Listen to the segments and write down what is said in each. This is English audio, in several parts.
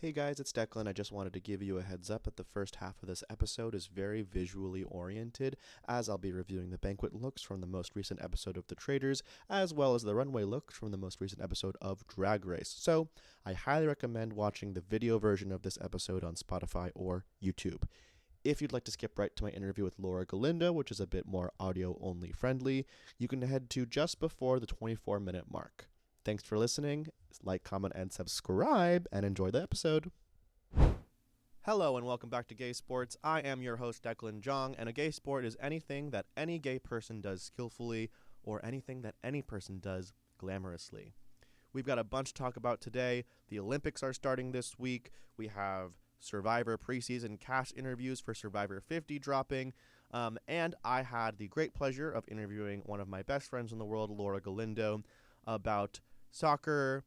Hey guys, it's Declan. I just wanted to give you a heads up that the first half of this episode is very visually oriented, as I'll be reviewing the banquet looks from the most recent episode of The Traitors, as well as the runway looks from the most recent episode of Drag Race. So, I highly recommend watching the video version of this episode on Spotify or YouTube. If you'd like to skip right to my interview with Laura Galindo, which is a bit more audio-only friendly, you can head to just before the 24-minute mark. Thanks for listening. Like, comment, and subscribe, and enjoy the episode. Hello, and welcome back to Gay Sports. I am your host, Declan Jong, and a gay sport is anything that any gay person does skillfully or anything that any person does glamorously. We've got a bunch to talk about today. The Olympics are starting this week. We have Survivor preseason cast interviews for Survivor 50 dropping. And I had the great pleasure of interviewing one of my best friends in the world, Laura Galindo, about soccer,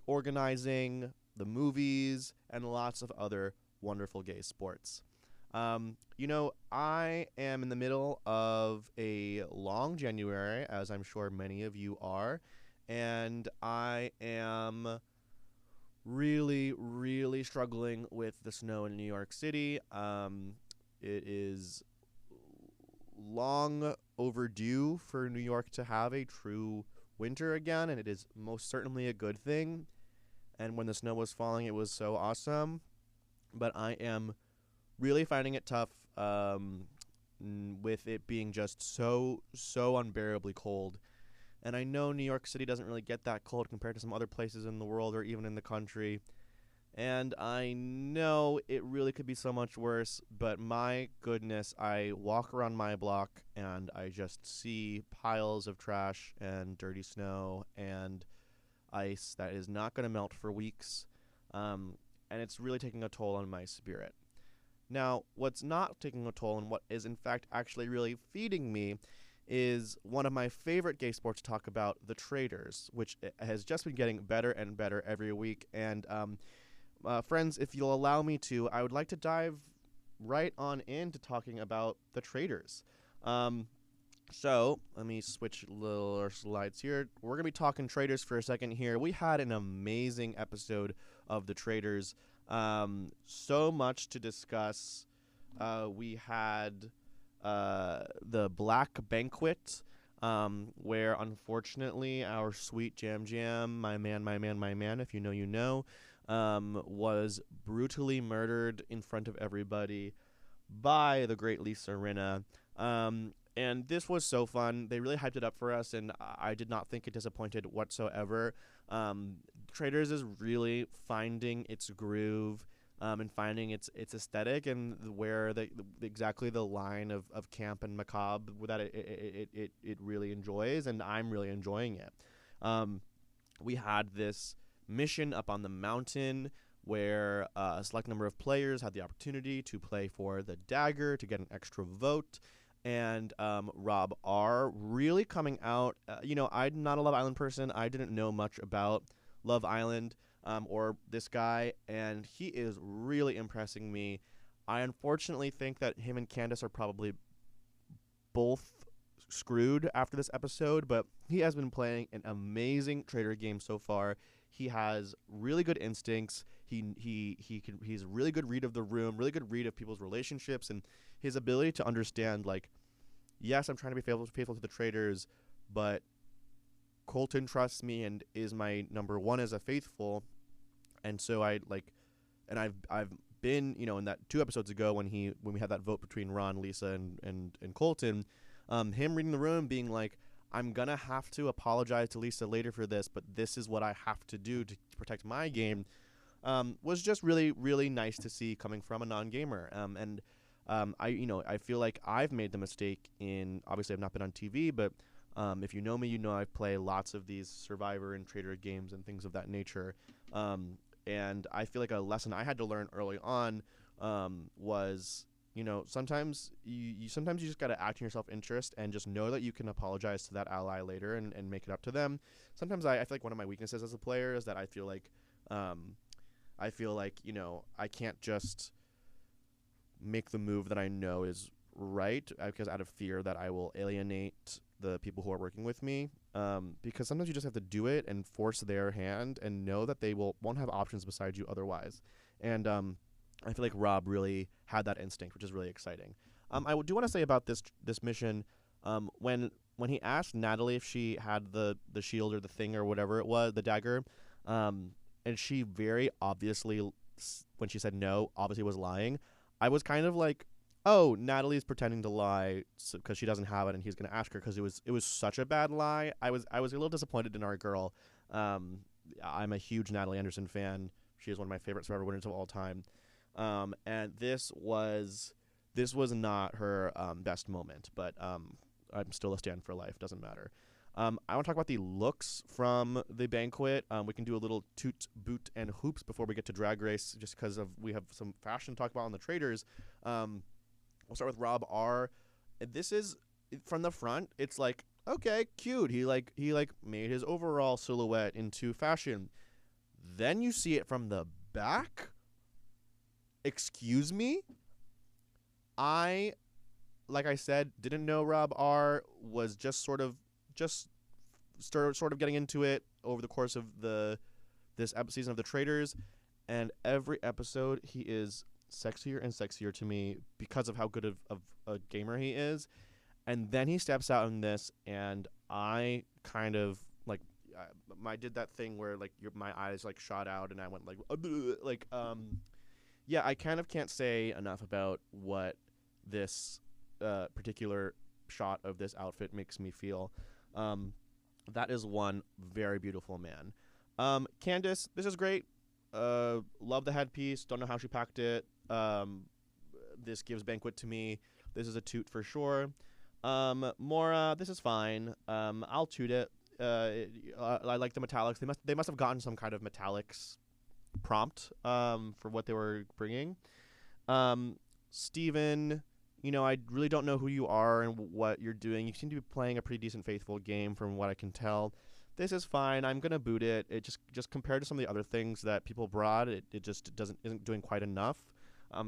organizing, the movies, and lots of other wonderful gay sports. I am in the middle of a long January, as I'm sure many of you are, and I am really, really struggling with the snow in New York City. It is long overdue for New York to have a true winter again, and it is most certainly a good thing. And when the snow was falling, it was so awesome. But I am really finding it tough with it being just so unbearably cold. And I know New York City doesn't really get that cold compared to some other places in the world or even in the country. And I know it really could be so much worse, but my goodness, I walk around my block and I just see piles of trash and dirty snow and ice that is not going to melt for weeks, and it's really taking a toll on my spirit. Now, what's not taking a toll and what is in fact actually really feeding me is one of my favorite gay sports to talk about, the Traitors, which has just been getting better and better every week. And friends, if you'll allow me to, I would like to dive right on into talking about the Traitors. So let me switch little slides here. We're going to be talking Traitors for a second here. We had an amazing episode of the Traitors. So much to discuss. We had the Black Banquet, where unfortunately our sweet Jam, my man, if you know, you know, was brutally murdered in front of everybody by the great Lisa Rinna. And this was so fun. They really hyped it up for us, and I did not think it disappointed whatsoever. Traitors is really finding its groove and finding its aesthetic and where exactly the line of camp and macabre that it really enjoys, and I'm really enjoying it. We had this mission up on the mountain where a select number of players had the opportunity to play for the dagger to get an extra vote. And Rob R. really coming out. I'm not a Love Island person. I didn't know much about Love Island or this guy, and he is really impressing me. I unfortunately think that him and Candace are probably both screwed after this episode, but he has been playing an amazing Traitor game so far. He has really good instincts. He's a really good read of the room, really good read of people's relationships, and his ability to understand, like, yes, I'm trying to be faithful to the Traitors, but Colton trusts me and is my number one as a faithful, and so I've been, in that 2 episodes ago when we had that vote between Ron, Lisa, and Colton, him reading the room, being like, I'm gonna have to apologize to Lisa later for this, but this is what I have to do to protect my game, was just really, really nice to see coming from a non-gamer. I feel like I've made the mistake in, obviously I've not been on TV, but if you know me, you know I play lots of these Survivor and Traitor games and things of that nature. And I feel like a lesson I had to learn early on was, sometimes you just got to act in your self-interest and just know that you can apologize to that ally later and make it up to them. Sometimes I feel like one of my weaknesses as a player is that I feel like, I can't just make the move that I know is right because out of fear that I will alienate the people who are working with me. because sometimes you just have to do it and force their hand and know that they won't have options beside you otherwise. And I feel like Rob really had that instinct, which is really exciting. Do want to say about this mission, when he asked Natalie if she had the shield or the thing or whatever it was, the dagger, and she very obviously, when she said no, obviously was lying. I was kind of like, oh, Natalie's pretending to lie because she doesn't have it, and he's gonna ask her because it was such a bad lie. I was a little disappointed in our girl. I'm a huge Natalie Anderson fan. She is one of my favorite Survivor winners of all time. And this was not her best moment, but I'm still a stand for life. Doesn't matter. I want to talk about the looks from the banquet. We can do a little toot, boot, and hoops before we get to Drag Race, just because we have some fashion to talk about on the Traitors. We'll start with Rob R. This is from the front. It's like, okay, cute. He made his overall silhouette into fashion. Then you see it from the back. Excuse me? Like I said, didn't know Rob R was just sort of getting into it over the course of this season of the Traitors, and every episode he is sexier and sexier to me because of how good of a gamer he is. And then he steps out in this, and I kind of like I did that thing where like my eyes like shot out, and I went like yeah, I kind of can't say enough about what this particular shot of this outfit makes me feel. That is one very beautiful man. Candace, this is great. Love the headpiece. Don't know how she packed it. This gives banquet to me. This is a toot for sure. Mora, this is fine. I'll toot it. I like the metallics. They must have gotten some kind of metallics prompt for what they were bringing. Steven, I really don't know who you are and what you're doing. You seem to be playing a pretty decent Faithful game from what I can tell. This is fine. I'm gonna boot it. It just compared to some of the other things that people brought, it just isn't doing quite enough.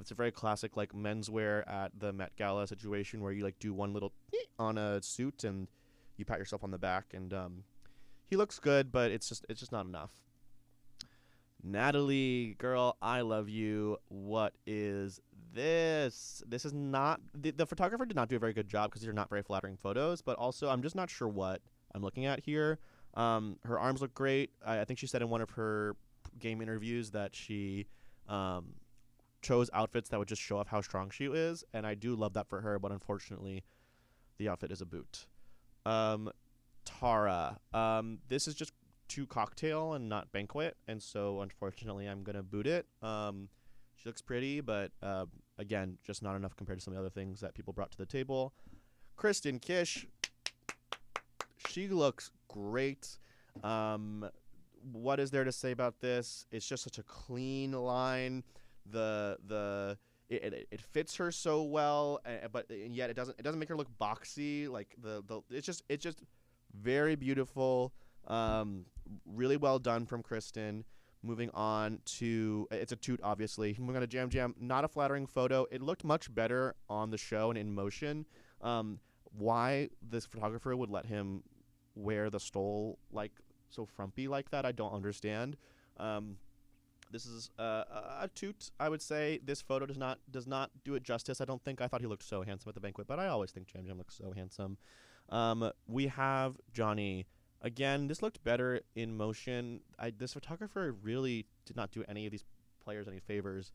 It's a very classic like menswear at the Met Gala situation where you like do one little on a suit and you pat yourself on the back, and he looks good, but it's just not enough. Natalie, girl, I love you. What is this? This is not the photographer did not do a very good job because these are not very flattering photos, but also I'm just not sure what I'm looking at here. Her arms look great. I think she said in one of her game interviews that she chose outfits that would just show off how strong she is, and I do love that for her, but unfortunately the outfit is a boot. Tara, this is just to cocktail and not banquet, and so unfortunately I'm gonna boot it. She looks pretty, but again, just not enough compared to some of the other things that people brought to the table. Kristen Kish, she looks great. What is there to say about this? It's just such a clean line. It fits her so well, but yet it doesn't make her look boxy. Like it's just very beautiful. Really well done from Kristen. Moving on to, it's a toot, obviously. Moving on to Jam Jam, not a flattering photo. It looked much better on the show and in motion. Why this photographer would let him wear the stole like so frumpy like that, I don't understand. This is a toot, I would say. This photo does not do it justice, I don't think. I thought he looked so handsome at the banquet, but I always think Jam Jam looks so handsome. We have Johnny. Again, this looked better in motion. This photographer really did not do any of these players any favors.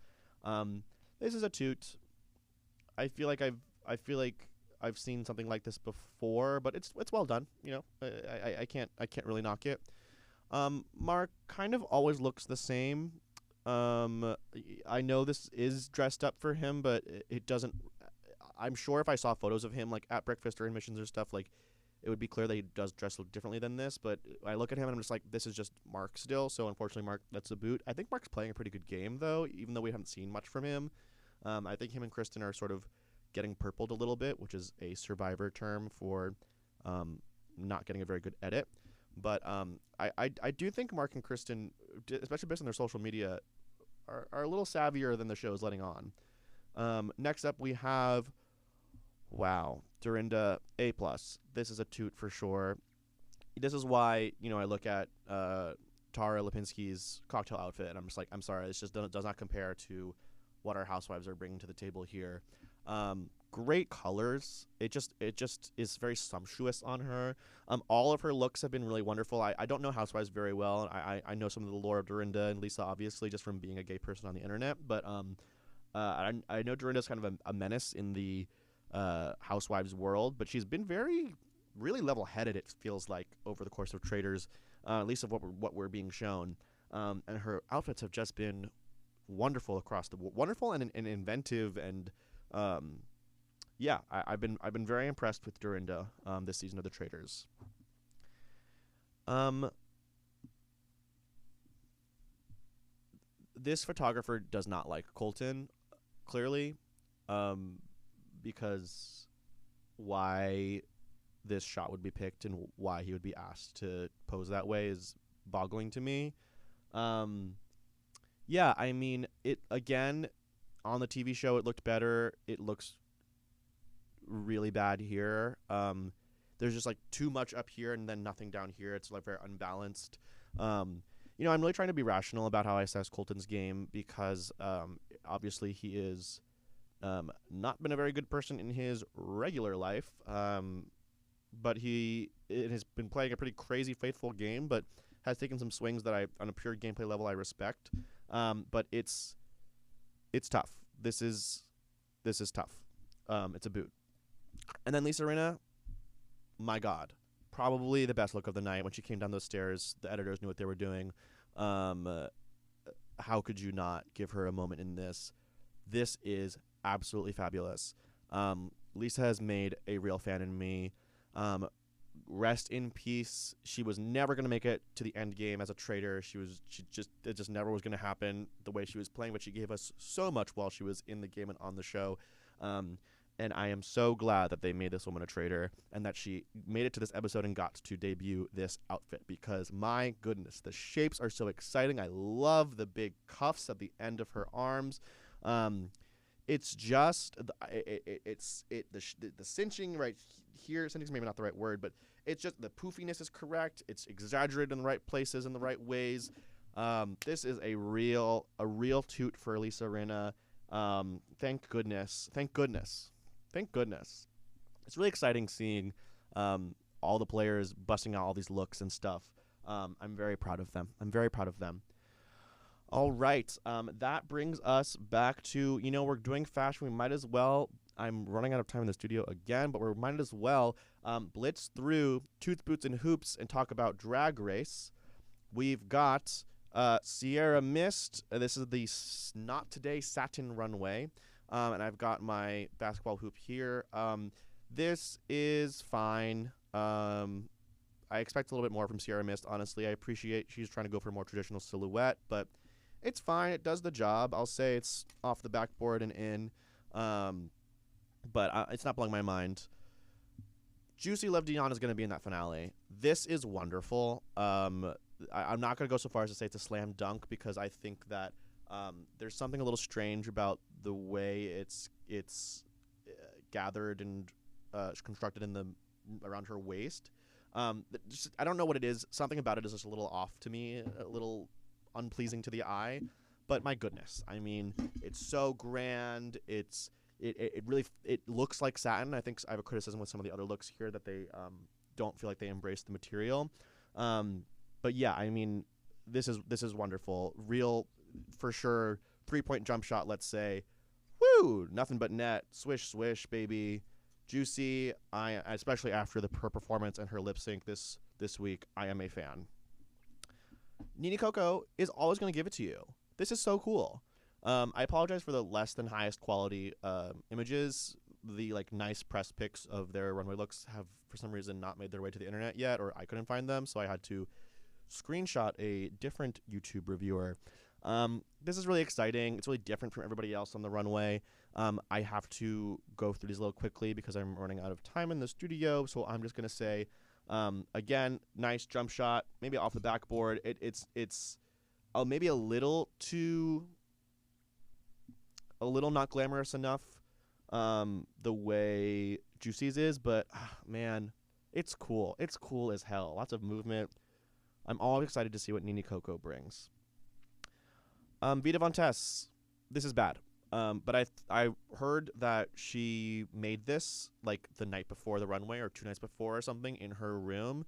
This is a toot. I feel like I've seen something like this before, but it's well done. I can't really knock it. Mark kind of always looks the same. I know this is dressed up for him, but it doesn't. I'm sure if I saw photos of him like at breakfast or in missions or stuff, like it would be clear that he does dress look differently than this. But I look at him and I'm just like, this is just Mark still. So unfortunately, Mark, that's a boot. I think Mark's playing a pretty good game though, even though we haven't seen much from him. I think him and Kristen are sort of getting purpled a little bit, which is a Survivor term for not getting a very good edit. But I do think Mark and Kristen, especially based on their social media, are a little savvier than the show is letting on. Next up, we have, wow, Dorinda, A+. This is a toot for sure. this is why I look at Tara Lipinski's cocktail outfit, and I'm just like, I'm sorry, this just does not compare to what our housewives are bringing to the table here. Great colors. It just is very sumptuous on her. All of her looks have been really wonderful. I don't know housewives very well. I know some of the Laura Dorinda and Lisa, obviously, just from being a gay person on the internet. But I know Dorinda's kind of a menace in the housewives world, but she's been really level-headed, it feels like, over the course of Traitors, at least of what we're being shown. And her outfits have just been wonderful across the board. Wonderful and inventive, and I've been very impressed with Dorinda this season of the Traitors. This photographer does not like Colton, clearly, because why this shot would be picked and why he would be asked to pose that way is boggling to me. I mean, it again, on the TV show it looked better. It looks really bad here. There's just like too much up here and then nothing down here. It's like very unbalanced. I'm really trying to be rational about how I assess Colton's game because obviously he is not been a very good person in his regular life. But it has been playing a pretty crazy, faithful game, but has taken some swings that on a pure gameplay level, I respect. But it's tough. This is tough. It's a boot. And then Lisa Rinna, my God, probably the best look of the night. When she came down those stairs, the editors knew what they were doing. How could you not give her a moment in this? This is absolutely fabulous. Lisa has made a real fan in me. Rest in peace. She was never going to make it to the end game as a traitor. It just never was going to happen the way she was playing, but she gave us so much while she was in the game and on the show. And I am so glad that they made this woman a traitor and that she made it to this episode and got to debut this outfit because, my goodness, the shapes are so exciting. I love the big cuffs at the end of her arms. It's just the cinching right here. Cinching is maybe not the right word, but it's just the poofiness is correct. It's exaggerated in the right places in the right ways. This is a real toot for Lisa Rinna. Thank goodness. It's really exciting seeing all the players busting out all these looks and stuff. I'm very proud of them. All right. That brings us back to, we're doing fashion. We might as well. I'm running out of time in the studio again, but we might as well blitz through Toots, Boots, and Hoops and talk about Drag Race. We've got Sierra Mist. This is the Not Today Satin Runway. And I've got my basketball hoop here. This is fine. I expect a little bit more from Sierra Mist, honestly. I appreciate she's trying to go for a more traditional silhouette, but it's fine. It does the job. I'll say it's off the backboard and in. But it's not blowing my mind. Juicy Love Dion is going to be in that finale. This is wonderful. I'm not going to go so far as to say it's a slam dunk because I think that there's something a little strange about the way it's gathered and constructed around her waist. I don't know what it is. Something about it is just a little off to me, a little unpleasing to the eye. But my goodness, I mean, it's so grand. It really looks like satin. I think I have a criticism with some of the other looks here that they don't feel like they embrace the material. But yeah, I mean, this is wonderful. Real, for sure, 3-point jump shot, let's say. Woo! Nothing but net. Swish, swish, baby. Juicy. Especially after her performance and her lip sync this week, I am a fan. Nini Coco is always going to give it to you. This is so cool. I apologize for the less than highest quality images. The nice press pics of their runway looks have for some reason not made their way to the internet yet, or I couldn't find them, so I had to screenshot a different YouTube reviewer. This is really exciting. It's really different from everybody else on the runway. I have to go through these a little quickly because I'm running out of time in the studio, so I'm just going to say, again, nice jump shot, maybe off the backboard. It's maybe a little not glamorous enough the way Juicy's is, but man, It's cool. It's cool as hell. Lots of movement. I'm always excited to see what Nini Coco brings. Vita Von Tess. This is bad. But I heard that she made this like the night before the runway or 2 nights before or something in her room,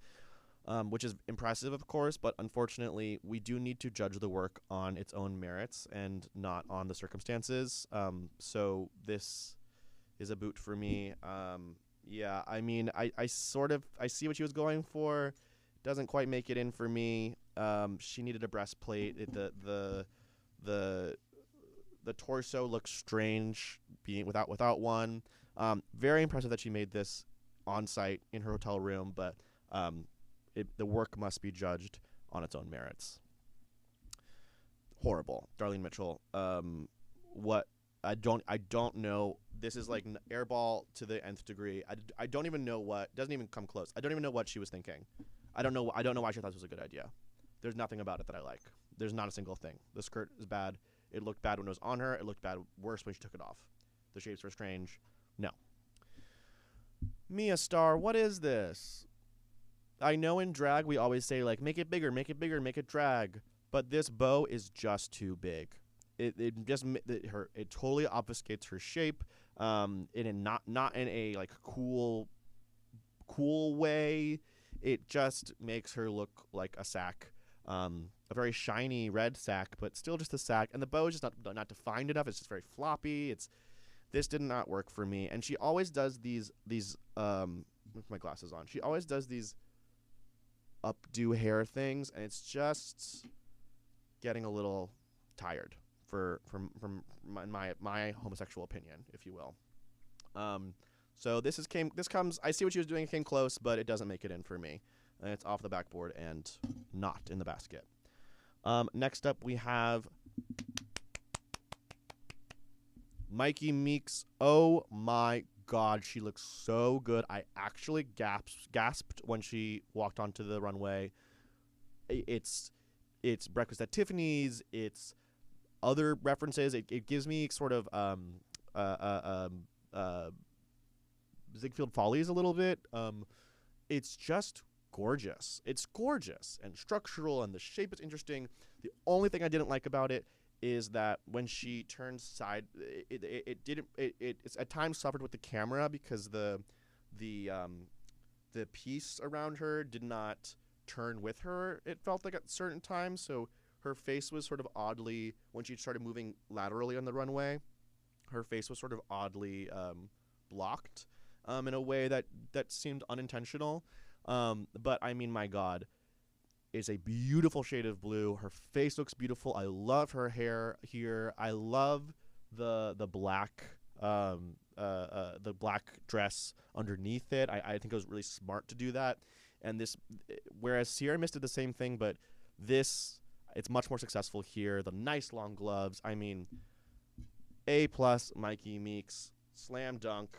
which is impressive, of course. But unfortunately, we do need to judge the work on its own merits and not on the circumstances. So this is a boot for me. Yeah, I mean, I see what she was going for. Doesn't quite make it in for me. She needed a breastplate. The torso looks strange being without one. Very impressive that she made this on site in her hotel room, but the work must be judged on its own merits. Horrible, Darlene Mitchell. What I don't know. This is like airball to the nth degree. I don't even know what. Doesn't even come close. I don't even know what she was thinking. I don't know why she thought this was a good idea. There's nothing about it that I like. There's not a single thing. The skirt is bad. It looked bad when it was on her. It looked worse when she took it off. The shapes were strange. No. Mia Star, what is this? I know in drag we always say like make it bigger, make it drag, but this bow is just too big. It totally obfuscates her shape. Not in a like cool way. It just makes her look like a sack. A very shiny red sack, but still just a sack. And the bow is just not defined enough. It's just very floppy. This did not work for me. And she always does these with my glasses on. She always does these updo hair things, and it's just getting a little tired from my homosexual opinion, if you will. So this comes. I see what she was doing. It came close, but it doesn't make it in for me. And it's off the backboard and not in the basket. Next up, we have Mikey Meeks. Oh my God, she looks so good. I actually gasped when she walked onto the runway. It's Breakfast at Tiffany's. It's other references. It gives me sort of Ziegfeld Follies a little bit. It's just gorgeous. It's gorgeous and structural, and the shape is interesting. The only thing I didn't like about it is that when she turns side, it's at times suffered with the camera because the piece around her did not turn with her. It felt like at certain times, so her face was sort of oddly, when she started moving laterally on the runway, her face was sort of oddly blocked in a way that seemed unintentional. But I mean, my God, it's a beautiful shade of blue. Her face looks beautiful. I love her hair here. I love the black dress underneath it. I think it was really smart to do that. And this, whereas Sierra Mist did the same thing, but it's much more successful here. The nice long gloves. I mean, A+, Mikey Meeks, slam dunk,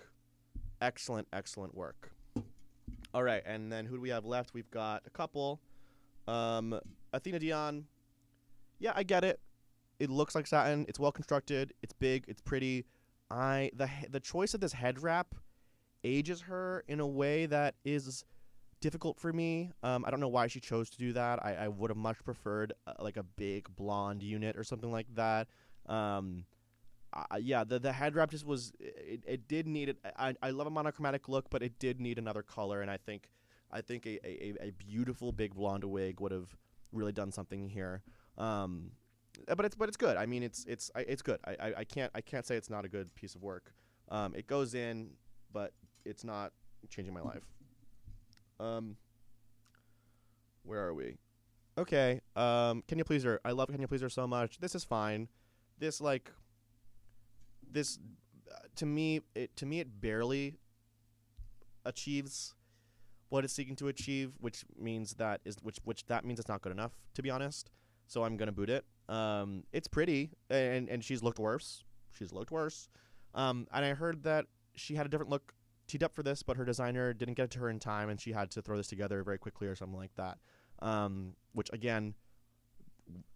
excellent work. All right, and then who do we have left? We've got a couple. Athena Dion. Yeah, I get it. It looks like satin. It's well constructed. It's big. It's pretty. The choice of this head wrap ages her in a way that is difficult for me. I don't know why she chose to do that. I would have much preferred like a big blonde unit or something like that. Yeah, the head wrap just was. It did need it. I love a monochromatic look, but it did need another color, and I think a beautiful big blonde wig would have really done something here. But it's good. I mean, it's good. I can't say it's not a good piece of work. It goes in, but it's not changing my life. Where are we? Okay. Can You Please Her? I love Can You Please Her so much. This is fine. This to me it barely achieves what it's seeking to achieve, which means that means it's not good enough, to be honest. So I'm gonna boot it. It's pretty, and she's looked worse. And I heard that she had a different look teed up for this, but her designer didn't get it to her in time, and she had to throw this together very quickly or something like that. Which again,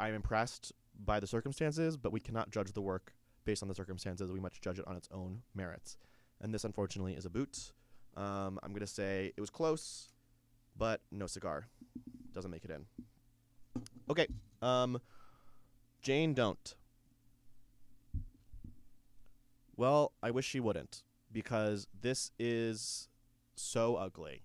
I'm impressed by the circumstances, but we cannot judge the work based on the circumstances. We must judge it on its own merits. And this, unfortunately, is a boot. I'm gonna say it was close, but no cigar. Doesn't make it in. Okay. Jane don't. Well, I wish she wouldn't, because this is so ugly.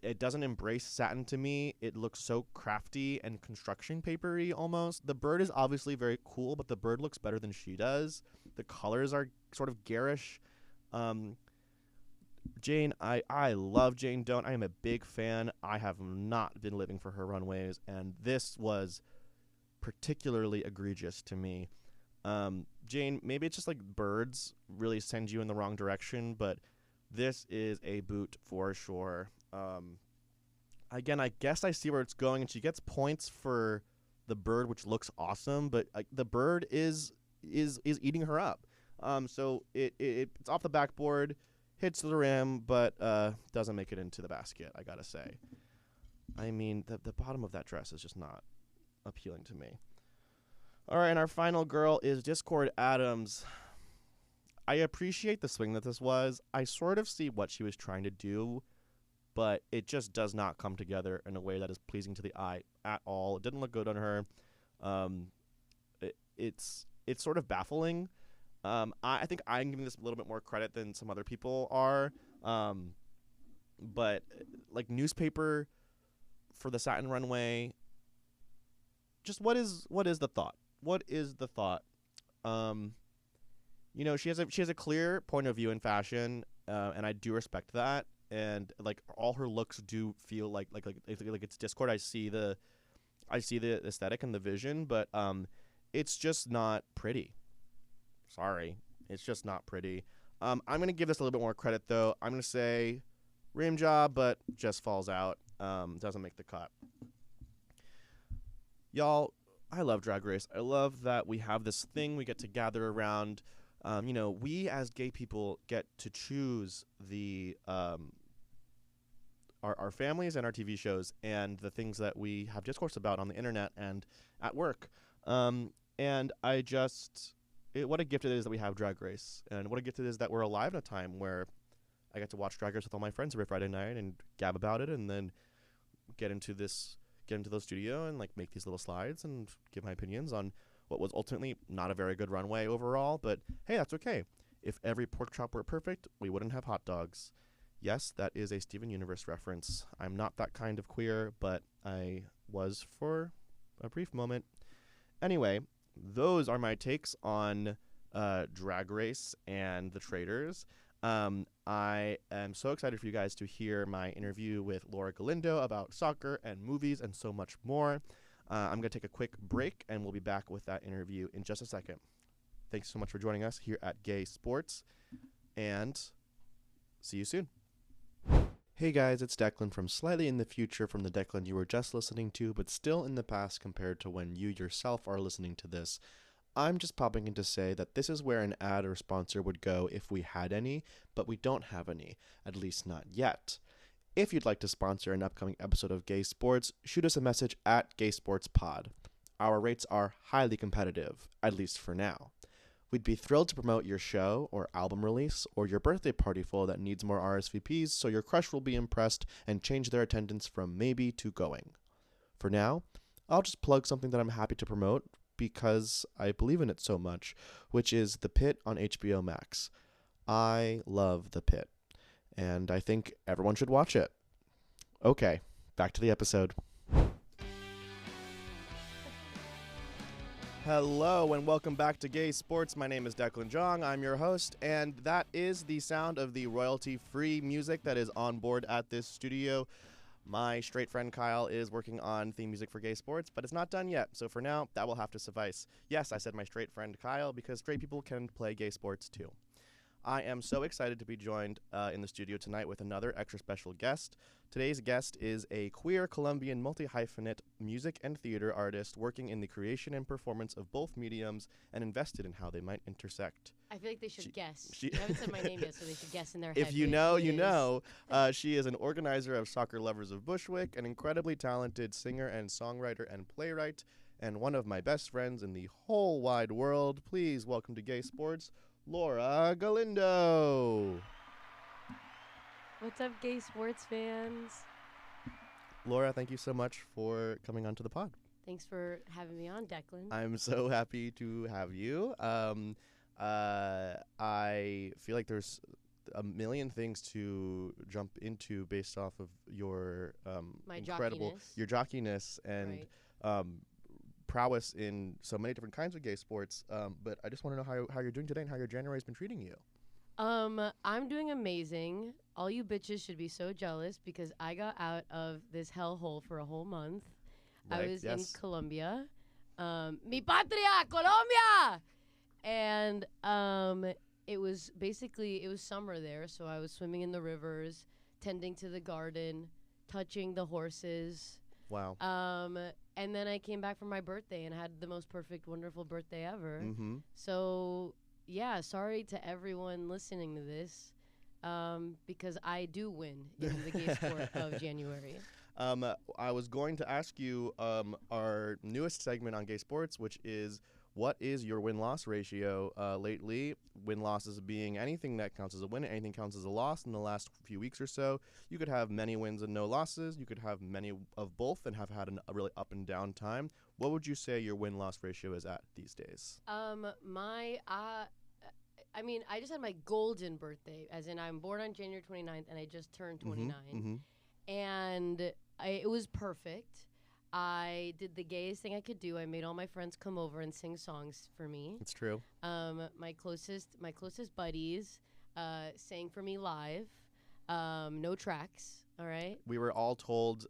It doesn't embrace satin to me. It looks so crafty and construction papery almost. The bird is obviously very cool, but the bird looks better than she does. The colors are sort of garish. Jane, I love Jane Don't. I am a big fan. I have not been living for her runways, and this was particularly egregious to me. Jane, maybe it's just like birds really send you in the wrong direction, but this is a boot for sure. Again, I guess I see where it's going, and she gets points for the bird, which looks awesome, but the bird is eating her up. So it's off the backboard, hits the rim, but doesn't make it into the basket, I gotta say. I mean, the bottom of that dress is just not appealing to me. All right, and our final girl is Discord Adams. I appreciate the swing that this was. I sort of see what she was trying to do, but it just does not come together in a way that is pleasing to the eye at all. It didn't look good on her. It's sort of baffling. I think I'm giving this a little bit more credit than some other people are. But like newspaper for the satin runway, just what is the thought? What is the thought? You know, she has a clear point of view in fashion, and I do respect that. And like all her looks do feel like it's Discord. I see the aesthetic and the vision, but it's just not pretty. Sorry, it's just not pretty. I'm gonna give this a little bit more credit though. I'm gonna say rim job, but just falls out. Doesn't make the cut. Y'all, I love Drag Race. I love that we have this thing we get to gather around. You know, we as gay people get to choose the our families and our TV shows and the things that we have discourse about on the internet and at work. And I just, what a gift it is that we have Drag Race, and what a gift it is that we're alive in a time where I get to watch Drag Race with all my friends every Friday night and gab about it, and then get into the studio and like make these little slides and give my opinions on what was ultimately not a very good runway overall, but hey, that's okay. If every pork chop were perfect, we wouldn't have hot dogs. Yes, that is a Steven Universe reference. I'm not that kind of queer, but I was for a brief moment. Anyway, those are my takes on Drag Race and the Traitors. I am so excited for you guys to hear my interview with Laura Galindo about soccer and movies and so much more. I'm going to take a quick break, and we'll be back with that interview in just a second. Thanks so much for joining us here at Gay Sports, and see you soon. Hey guys, it's Declan from slightly in the future from the Declan you were just listening to, but still in the past compared to when you yourself are listening to this. I'm just popping in to say that this is where an ad or sponsor would go if we had any, but we don't have any, at least not yet. If you'd like to sponsor an upcoming episode of Gay Sports, shoot us a message at Gay Sports Pod. Our rates are highly competitive, at least for now. We'd be thrilled to promote your show or album release or your birthday party full that needs more RSVPs so your crush will be impressed and change their attendance from maybe to going. For now, I'll just plug something that I'm happy to promote because I believe in it so much, which is The Pit on HBO Max. I love The Pit, and I think everyone should watch it. Okay, back to the episode. Hello and welcome back to Gay Sports. My name is Declan Jong. I'm your host, and that is the sound of the royalty-free music that is on board at this studio. My straight friend Kyle is working on theme music for Gay Sports, but it's not done yet, so for now, that will have to suffice. Yes, I said my straight friend Kyle because straight people can play Gay Sports too. I am so excited to be joined in the studio tonight with another extra special guest. Today's guest is a queer Colombian multi-hyphenate music and theater artist working in the creation and performance of both mediums and invested in how they might intersect. I feel like they should guess. I haven't said my name yet, so they should guess in their head. If you know, you know. She is an organizer of Soccer Lovers of Bushwick, an incredibly talented singer and songwriter and playwright, and one of my best friends in the whole wide world. Please welcome to Gay Sports, Laura Galindo. What's up, gay sports fans? Laura, thank you so much for coming onto the pod. Thanks for having me on, Declan. I'm so happy to have you. I feel like there's a million things to jump into based off of your My incredible jockiness. your jockiness and Right. prowess in so many different kinds of gay sports. But I just want to know how you're doing today and how your January's been treating you. I'm doing amazing. All you bitches should be so jealous because I got out of this hellhole for a whole month. I Right? was Yes. in Colombia. Mi patria, Colombia! And it was summer there, so I was swimming in the rivers, tending to the garden, touching the horses. Wow. And then I came back for my birthday and had the most perfect, wonderful birthday ever. Mm-hmm. So, yeah, sorry to everyone listening to this, because I do win in the gay sport of January. I was going to ask you our newest segment on gay sports, which is what is your win-loss ratio lately? Win-losses being anything that counts as a win, anything counts as a loss in the last few weeks or so. You could have many wins and no losses. You could have many of both and have had a really up and down time. What would you say your win-loss ratio is at these days? I mean, I just had my golden birthday, as in I'm born on January 29th, and I just turned 29. Mm-hmm. And it was perfect. I did the gayest thing I could do. I made all my friends come over and sing songs for me. It's true. My closest buddies sang for me live. No tracks. All right. We were all told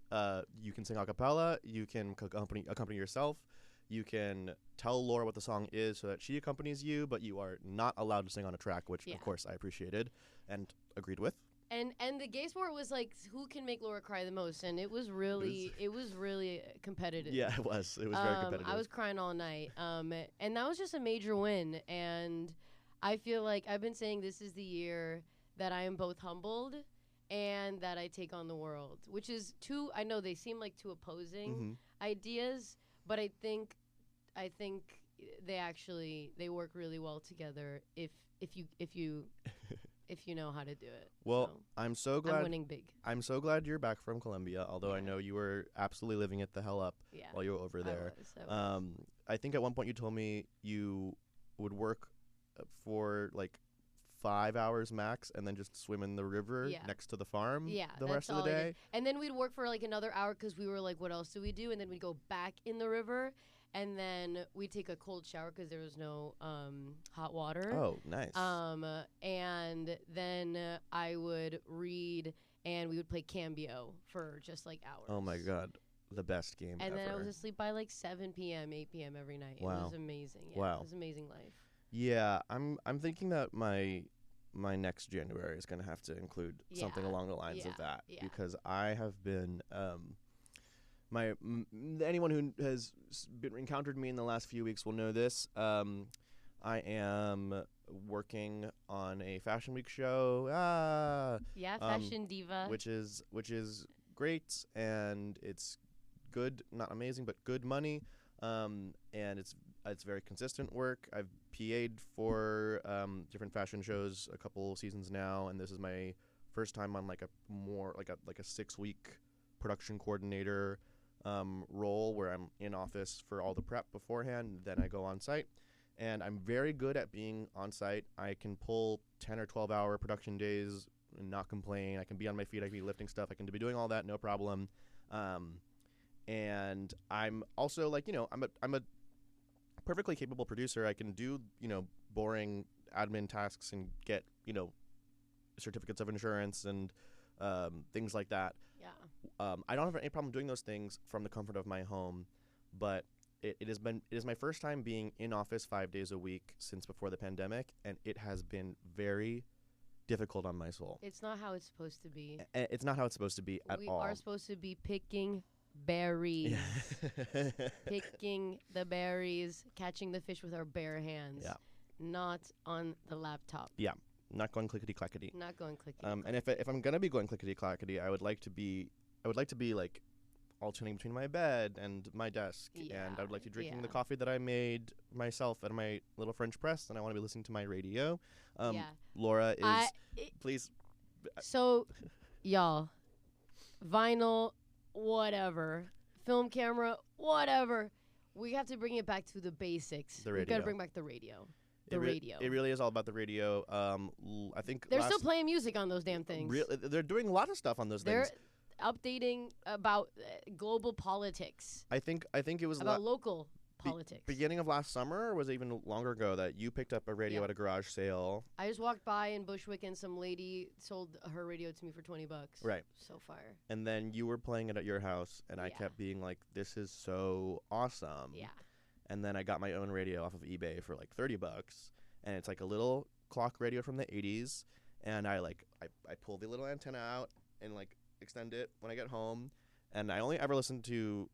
you can sing a cappella, you can accompany yourself, you can tell Laura what the song is so that she accompanies you, but you are not allowed to sing on a track, which of course I appreciated and agreed with. And the gay sport was like, who can make Laura cry the most? And it was really competitive. Yeah, it was very competitive. I was crying all night. And that was just a major win. And I feel like I've been saying this is the year that I am both humbled and that I take on the world, which is I know they seem like two opposing ideas, but I think they work really well together if you know how to do it. Well, so I'm so glad. I'm winning big. I'm so glad you're back from Colombia, although I know you were absolutely living it the hell up while you were over there. I was. I think at one point you told me you would work for like 5 hours max and then just swim in the river next to the farm the rest of the day. And then we'd work for like another hour because we were like, what else do we do? And then we'd go back in the river. And then we'd take a cold shower because there was no hot water. Oh, nice. And then I would read, and we would play Cambio for just like hours. Oh my God, the best game and ever. then I was asleep by like 7 p.m., 8 p.m. every night. Wow. It was amazing. Yeah, wow. It was an amazing life. Yeah, I'm thinking that my next January is going to have to include something along the lines of that because I have been anyone who has encountered me in the last few weeks will know this. I am working on a Fashion Week show. Fashion diva. Which is great, and it's good, not amazing, but good money. And it's very consistent work. I've PA'd for different fashion shows a couple seasons now, and this is my first time on like a 6-week production coordinator role where I'm in office for all the prep beforehand. Then I go on site, and I'm very good at being on site. I can pull 10 or 12 hour production days and not complain. I can be on my feet. I can be lifting stuff. I can be doing all that, no problem. And I'm also like, I'm a perfectly capable producer. I can do, boring admin tasks and get, certificates of insurance and things like that. Yeah. I don't have any problem doing those things from the comfort of my home, but it is my first time being in office 5 days a week since before the pandemic, and it has been very difficult on my soul. It's not how it's supposed to be. It's not how it's supposed to be at all. We are supposed to be picking berries. Picking the berries, catching the fish with our bare hands. Yeah. Not on the laptop. Yeah. Not going clickety clackety. Not going clickety. And if I'm gonna be going clickety clackety, I would like to be like alternating between my bed and my desk, and I would like to be drinking the coffee that I made myself at my little French press, and I want to be listening to my radio. Laura is please So, y'all, vinyl, whatever, film camera, whatever. We have to bring it back to the basics. The We radio. gotta bring back the radio. Radio. It really is all about the radio. I think They're still playing music on those damn things. They're doing a lot of stuff on those They're things. updating about global politics, I think it was about local politics. beginning of last summer, or was it even longer ago, that you picked up a radio at a garage sale. I just walked by in Bushwick and some lady sold her radio to me for $20. Right. So fire. And then you were playing it at your house, and I kept being like, "This is so awesome." Yeah. And then I got my own radio off of eBay for like $30, and it's like a little clock radio from the 80s. And I pull the little antenna out and like extend it when I get home, and I only ever listen to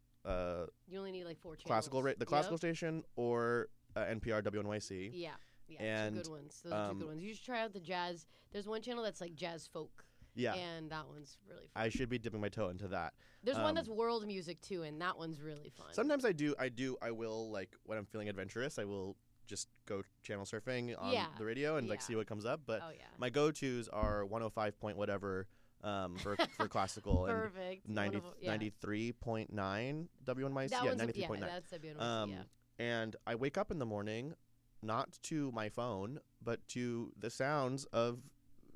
you only need like 4 channels. the classical station or NPR WNYC. Yeah, and two good ones. Those are two good ones. You should try out the jazz. There's one channel that's like jazz folk. Yeah. And that one's really fun. I should be dipping my toe into that. There's one that's world music too, and that one's really fun. Sometimes I will, like, when I'm feeling adventurous, I will just go channel surfing on the radio and like see what comes up. But my go-tos are 105 point whatever for classical. Perfect. And 93.9 WNYC. That 93.9. That's WNYC, And I wake up in the morning, not to my phone, but to the sounds of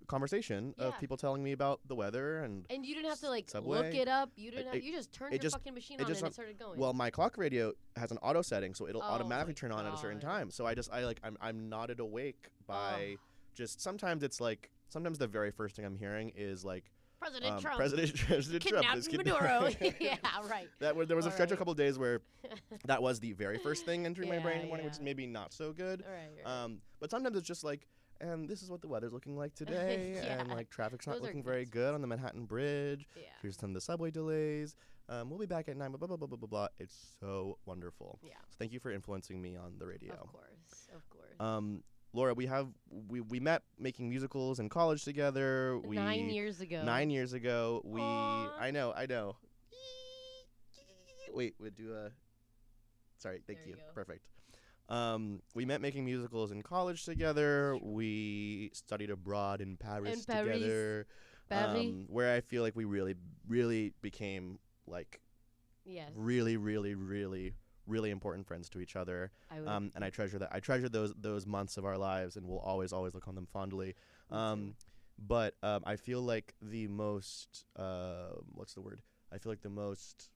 conversation of people telling me about the weather. And you didn't have to like subway. Look it up. You didn't. You just turned your fucking machine on and it started going. Well, my clock radio has an auto setting, so it'll automatically turn on at a certain time. So I'm nodded awake by just sometimes the very first thing I'm hearing is like President Trump. President Trump is Maduro. Yeah, right. There was a stretch a couple of days where that was the very first thing entering my brain in the morning, which is maybe not so good. Right. But sometimes it's just like, and this is what the weather's looking like today, and like traffic's not looking very good on the Manhattan Bridge. Yeah. Here's some of the subway delays. We'll be back at 9. Blah blah blah blah blah blah. It's so wonderful. Yeah. So thank you for influencing me on the radio. Of course. Laura, we met making musicals in college together. 9 years ago. 9 years ago. I know. Wait, we'll do a. Sorry, thank you. Perfect. We met making musicals in college together. Sure. We studied abroad in Paris together. Where I feel like we really, really became like really, really, really, really important friends to each other. And I treasure that. I treasure those months of our lives, and will always look on them fondly. But I feel like the most what's the word? I feel like the most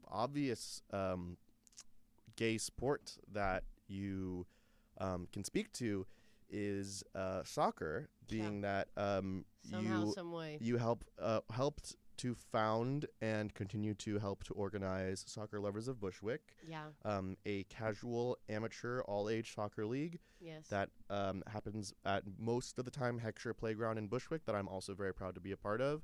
obvious gay sport that you can speak to is soccer, being that you helped to found and continue to help to organize Soccer Lovers of Bushwick, a casual amateur all-age soccer league that happens at most of the time Heckscher Playground in Bushwick, that I'm also very proud to be a part of,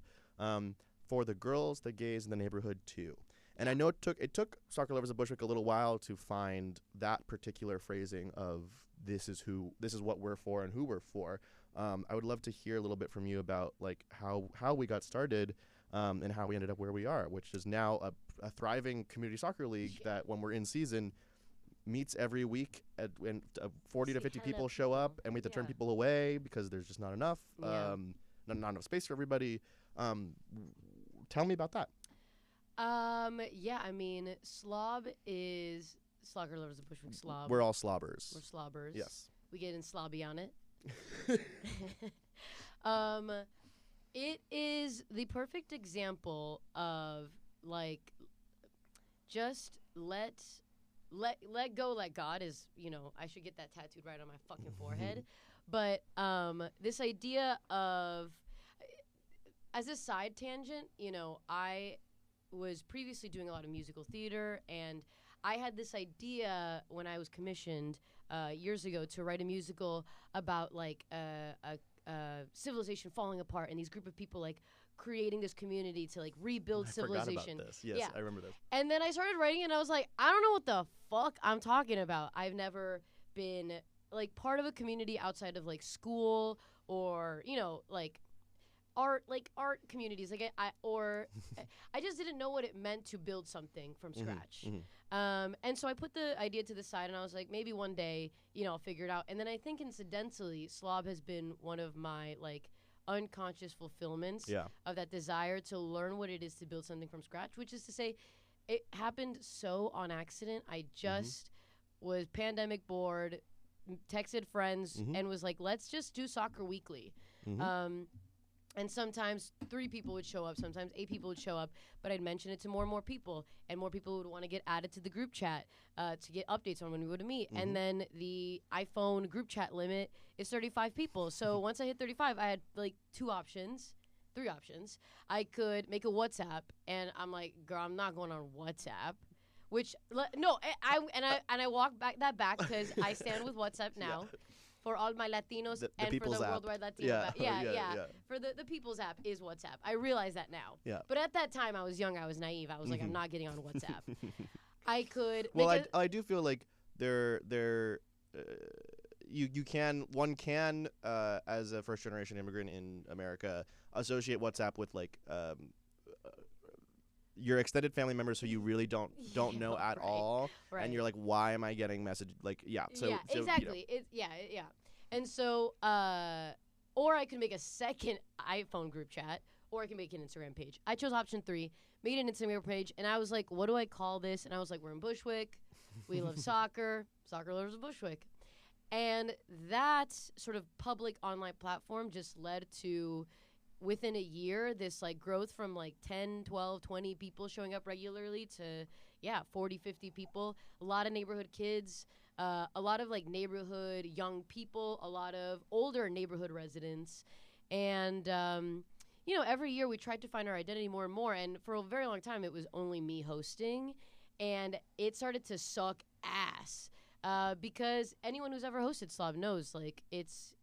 for the girls, the gays, and the neighborhood too. And I know it took Soccer Lovers of Bushwick a little while to find that particular phrasing of this is what we're for and who we're for. I would love to hear a little bit from you about like how we got started and how we ended up where we are, which is now a thriving community soccer league that when we're in season meets every week when 40 to 50 people show up, and we have to turn people away because there's just not enough not enough space for everybody. Tell me about that. I mean, slob is Soccer Lovers of Bushwick slob. We're all slobbers. We're slobbers. Yes. We get in slobby on it. It is the perfect example of like just let go, let God is, I should get that tattooed right on my fucking forehead. But this idea of, as a side tangent, I was previously doing a lot of musical theater, and I had this idea when I was commissioned years ago to write a musical about like a civilization falling apart, and these group of people like creating this community to like rebuild civilization. I forgot about this. Yes, I remember this. And then I started writing, and I was like, I don't know what the fuck I'm talking about. I've never been like part of a community outside of like school or like art communities, like I just didn't know what it meant to build something from scratch. And so I put the idea to the side, and I was like, maybe one day, I'll figure it out. And then I think incidentally, slob has been one of my like unconscious fulfillments Yeah. of that desire to learn what it is to build something from scratch, which is to say, it happened so on accident. I just was pandemic bored, texted friends, and was like, let's just do soccer weekly. And sometimes 3 people would show up, sometimes 8 people would show up, but I'd mention it to more and more people, and more people would want to get added to the group chat to get updates on when we go to meet. And then the iPhone group chat limit is 35 people. So once I hit 35, I had like 3 options. I could make a WhatsApp, and I'm like, girl, I'm not going on WhatsApp. Which I walk back because I stand with WhatsApp now. Yeah. For all my Latinos The and for People's the app. Worldwide Latino Yeah. yeah. Yeah. For the People's app is WhatsApp. I realize that now. Yeah. But at that time, I was young. I was naive. I was like, I'm not getting on WhatsApp. I could. Well, I do feel like one can as a first generation immigrant in America associate WhatsApp with like your extended family members who you really don't know at all, and you're like, why am I getting message like so exactly yeah. And so or I could make a second iPhone group chat, or I can make an Instagram page. I chose option 3, made an Instagram page, and I was like, what do I call this? And I was like, we're in Bushwick, we love soccer loves Bushwick. And that sort of public online platform just led to, within a year, this like growth from like 10, 12, 20 people showing up regularly to 40, 50 people, a lot of neighborhood kids, a lot of like neighborhood young people, a lot of older neighborhood residents. And every year we tried to find our identity more and more, and for a very long time it was only me hosting, and it started to suck ass because anyone who's ever hosted Slav knows, like, it's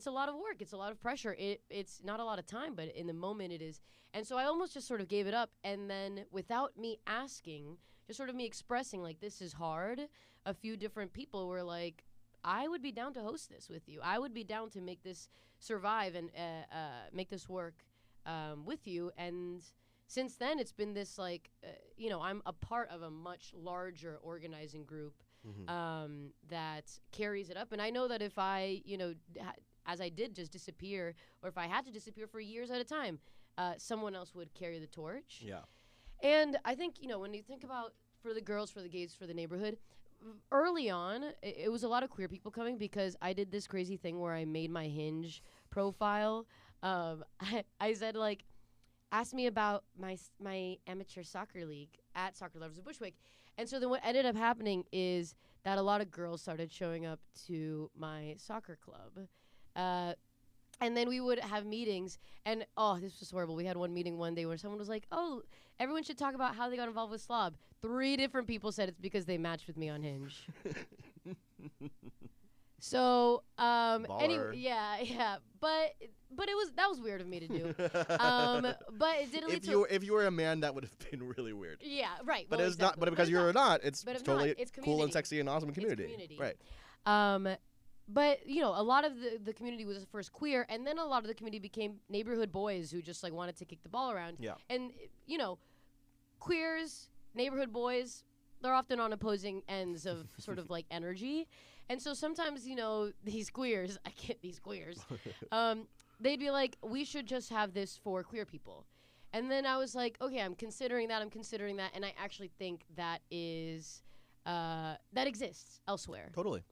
a lot of work. It's a lot of pressure. It's not a lot of time, but in the moment it is. And so I almost just sort of gave it up. And then without me asking, just sort of me expressing, like, this is hard, a few different people were like, I would be down to host this with you. I would be down to make this survive and make this work with you. And since then, it's been this, like, I'm a part of a much larger organizing group that carries it up. And I know that if I, as I did just disappear, or if I had to disappear for years at a time, someone else would carry the torch. Yeah. And I think, when you think about for the girls, for the gays, for the neighborhood, early on, it was a lot of queer people coming because I did this crazy thing where I made my Hinge profile. I said, like, ask me about my amateur soccer league at Soccer Lovers of Bushwick. And so then what ended up happening is that a lot of girls started showing up to my soccer club. And then we would have meetings, and this was horrible. We had one meeting one day where someone was like, everyone should talk about how they got involved with Slob. 3 different people said it's because they matched with me on Hinge. So, anyway, yeah. But that was weird of me to do. But it did lead to... If you were a man, that would have been really weird. Yeah, right. But well, it's exactly. not. But because you're not, it's totally it's cool and sexy and awesome community. It's community. Right. But, a lot of the community was first queer, and then a lot of the community became neighborhood boys who just, like, wanted to kick the ball around. Yeah. And, queers, neighborhood boys, they're often on opposing ends of sort of, like, energy. And so sometimes, these queers, they'd be like, we should just have this for queer people. And then I was like, okay, I'm considering that, and I actually think that is, that exists elsewhere. Totally.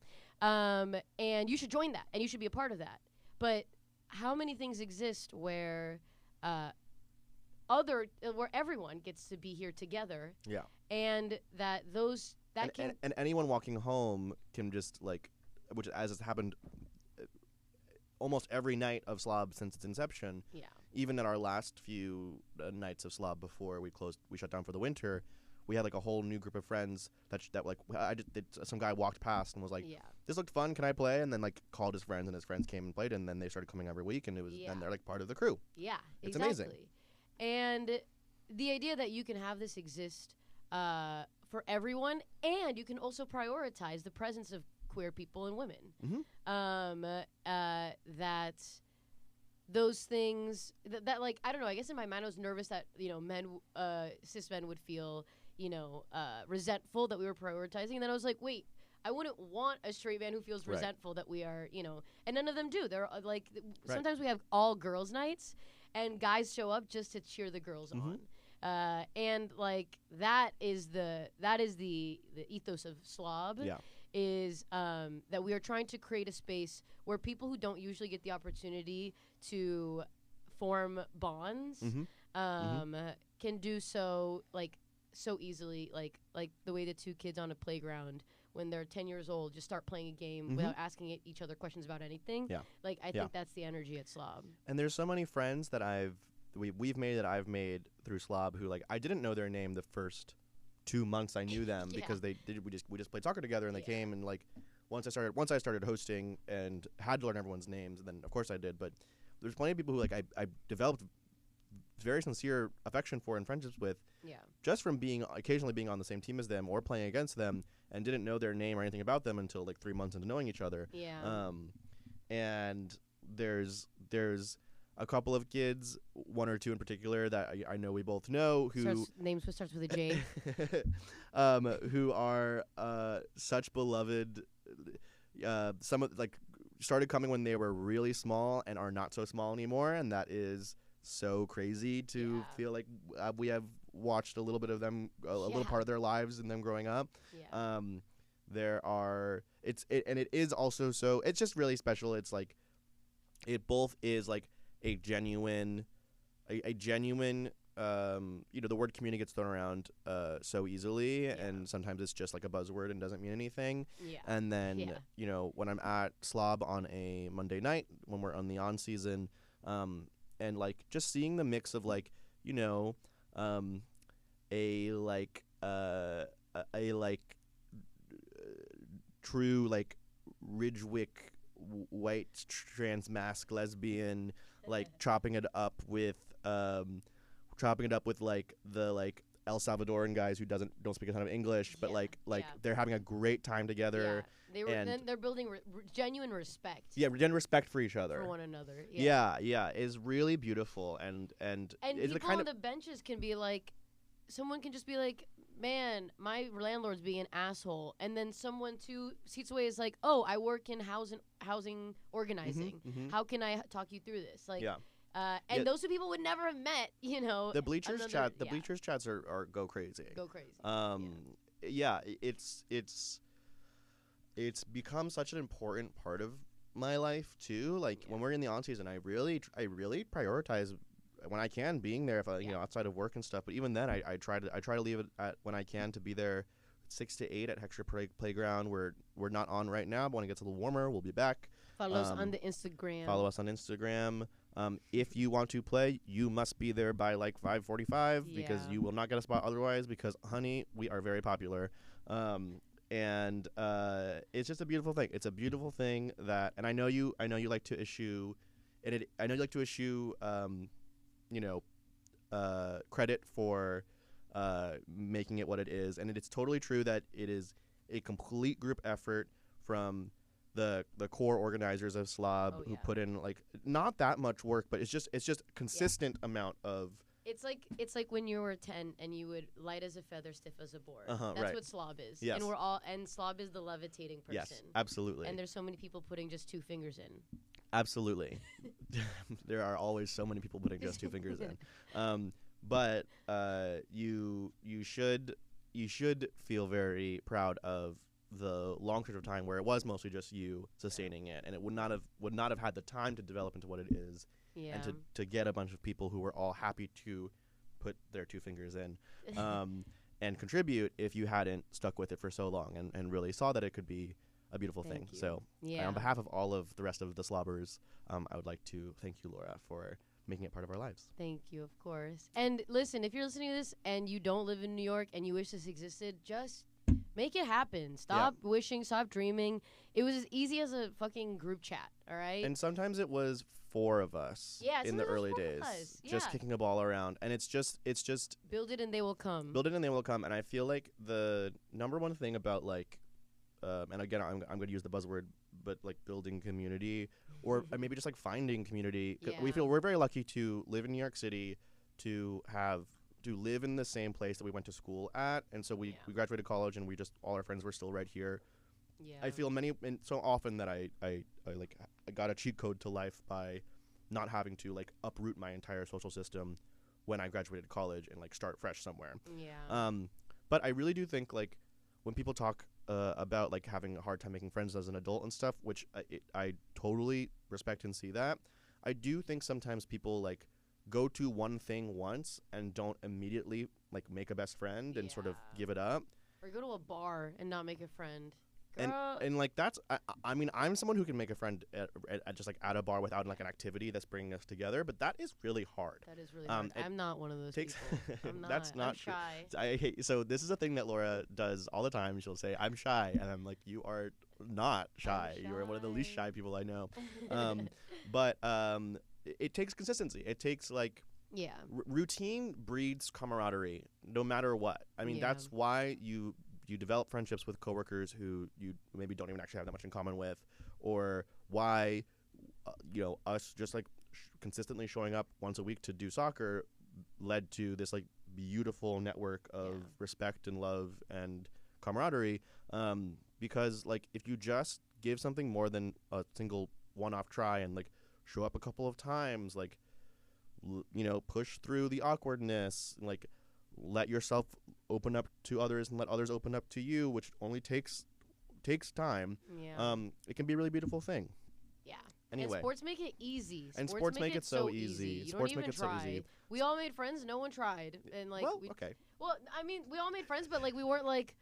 And you should join that, and you should be a part of that. But how many things exist where where everyone gets to be here together? Yeah. And that those that and anyone walking home can just, like, which as has happened almost every night of Slob since its inception. Yeah. Even at our last few nights of Slob before we shut down for the winter, we had, like, a whole new group of friends that like some guy walked past and was like, this looked fun, can I play? And then, like, called his friends, and his friends came and played, and then they started coming every week, and and they're, like, part of the crew. Yeah, it's exactly. amazing. And the idea that you can have this exist for everyone, and you can also prioritize the presence of queer people and women. That those things that like, I don't know, I guess in my mind I was nervous that cis men would feel resentful that we were prioritizing, and then I was like, wait, I wouldn't want a straight man who feels Right. resentful that we are, and none of them do. They're Right. sometimes we have all girls nights, and guys show up just to cheer the girls Mhm. on. And like that is the ethos of Slob. Yeah. Is that we are trying to create a space where people who don't usually get the opportunity to form bonds can do so so easily, like the way the two kids on a playground when they're 10 years old just start playing a game without asking each other questions about anything. Yeah. Like I think that's the energy at Slob. And there's so many friends that I've made through Slob who, like, I didn't know their name the first 2 months I knew them because we just played soccer together, and they came, and like once I started hosting and had to learn everyone's names, and then of course I did, but there's plenty of people who, like, I developed very sincere affection for and friendships with just from occasionally being on the same team as them or playing against them, and didn't know their name or anything about them until like 3 months into knowing each other. And there's a couple of kids, one or two in particular, that I know we both know who starts with a J. who are such beloved. Some of started coming when they were really small and are not so small anymore, and that is so crazy to feel like we have watched a little bit of them, a little part of their lives and them growing up. There are and it is also so it's just really special. It's like it both is like a genuine the word community gets thrown around so easily, and sometimes it's just like a buzzword and doesn't mean anything. And then when I'm at Slob on a Monday night when we're on the on season, and like just seeing the mix of like true like Ridgewick white trans masc lesbian, like chopping it up with like the like El Salvadoran guys who don't speak a ton of English, but like they're having a great time together. They're building genuine respect. Genuine respect for each other, for one another. Is really beautiful, and it's people on the benches can be like, someone can just be like, man, my landlord's being an asshole, and then someone 2 seats away is like, oh, I work in housing organizing. How can I talk you through this? Like, and those 2 people would never have met, The bleachers bleachers chats are go crazy. It's become such an important part of my life too. Like when we're in the on season, I really prioritize when I can being there, if I outside of work and stuff. But even then, I try to leave it at when I can to be there 6 to 8 at Heckscher Playground. We're not on right now, but when it gets a little warmer, we'll be back. Follow us on the Instagram. Follow us on Instagram. If you want to play, you must be there by like 5:45 because you will not get a spot otherwise. Because honey, we are very popular. And it's just a beautiful thing. It's a beautiful thing that, and I know you like to issue, credit for making it what it is, and it's totally true that it is a complete group effort from the core organizers of Slob who put in like not that much work, but it's just consistent amount of. It's like when you were 10 and you would light as a feather, stiff as a board. That's what Slob is. Yes. And Slob is the levitating person. Yes, absolutely. And there's so many people putting just 2 fingers in. Absolutely. There are always so many people putting just 2 fingers in. But you should feel very proud of the long stretch of time where it was mostly just you sustaining it, and it would not have had the time to develop into what it is. And to get a bunch of people who were all happy to put their 2 fingers in and contribute if you hadn't stuck with it for so long and really saw that it could be a beautiful thing. You. So on behalf of all of the rest of the Slobbers, I would like to thank you, Laura, for making it part of our lives. Thank you, of course. And listen, if you're listening to this and you don't live in New York and you wish this existed, just make it happen. Stop wishing, stop dreaming. It was as easy as a fucking group chat, all right? And sometimes it was 4 of us in the early days, just kicking a ball around. And it's just build it and they will come. Build it and they will come. And I feel like the number one thing about like, and again, I'm going to use the buzzword, but like building community or maybe just like finding community. We're very lucky to live in New York City, to live in the same place that we went to school at. And so we graduated college and all our friends were still right here. Yeah. I feel and so often that I got a cheat code to life by not having to like uproot my entire social system when I graduated college and like start fresh somewhere. Yeah. But I really do think like when people talk about like having a hard time making friends as an adult and stuff, which I totally respect and see that. I do think sometimes people like go to one thing once and don't immediately like make a best friend and sort of give it up. Or go to a bar and not make a friend. And like that's I mean I'm someone who can make a friend at just like at a bar without like an activity that's bringing us together, but that is really hard. That is really hard. I'm not one of those people. I'm not. That's not I'm shy. I hate, so this is a thing that Laura does all the time. She'll say I'm shy, and I'm like, you are not shy. You are one of the least shy people I know. But it takes consistency. It takes like routine breeds camaraderie no matter what. I mean that's why you develop friendships with coworkers who you maybe don't even actually have that much in common with, or why us just like consistently showing up once a week to do soccer led to this like beautiful network of respect and love and camaraderie, because like if you just give something more than a single one-off try and like show up a couple of times, like push through the awkwardness, like let yourself open up to others and let others open up to you, which only takes time. It can be a really beautiful thing. Anyway, and sports make it easy. Sports make it so easy. You sports don't even try. We all made friends. No one tried, and like well, I mean, we all made friends, but like we weren't like,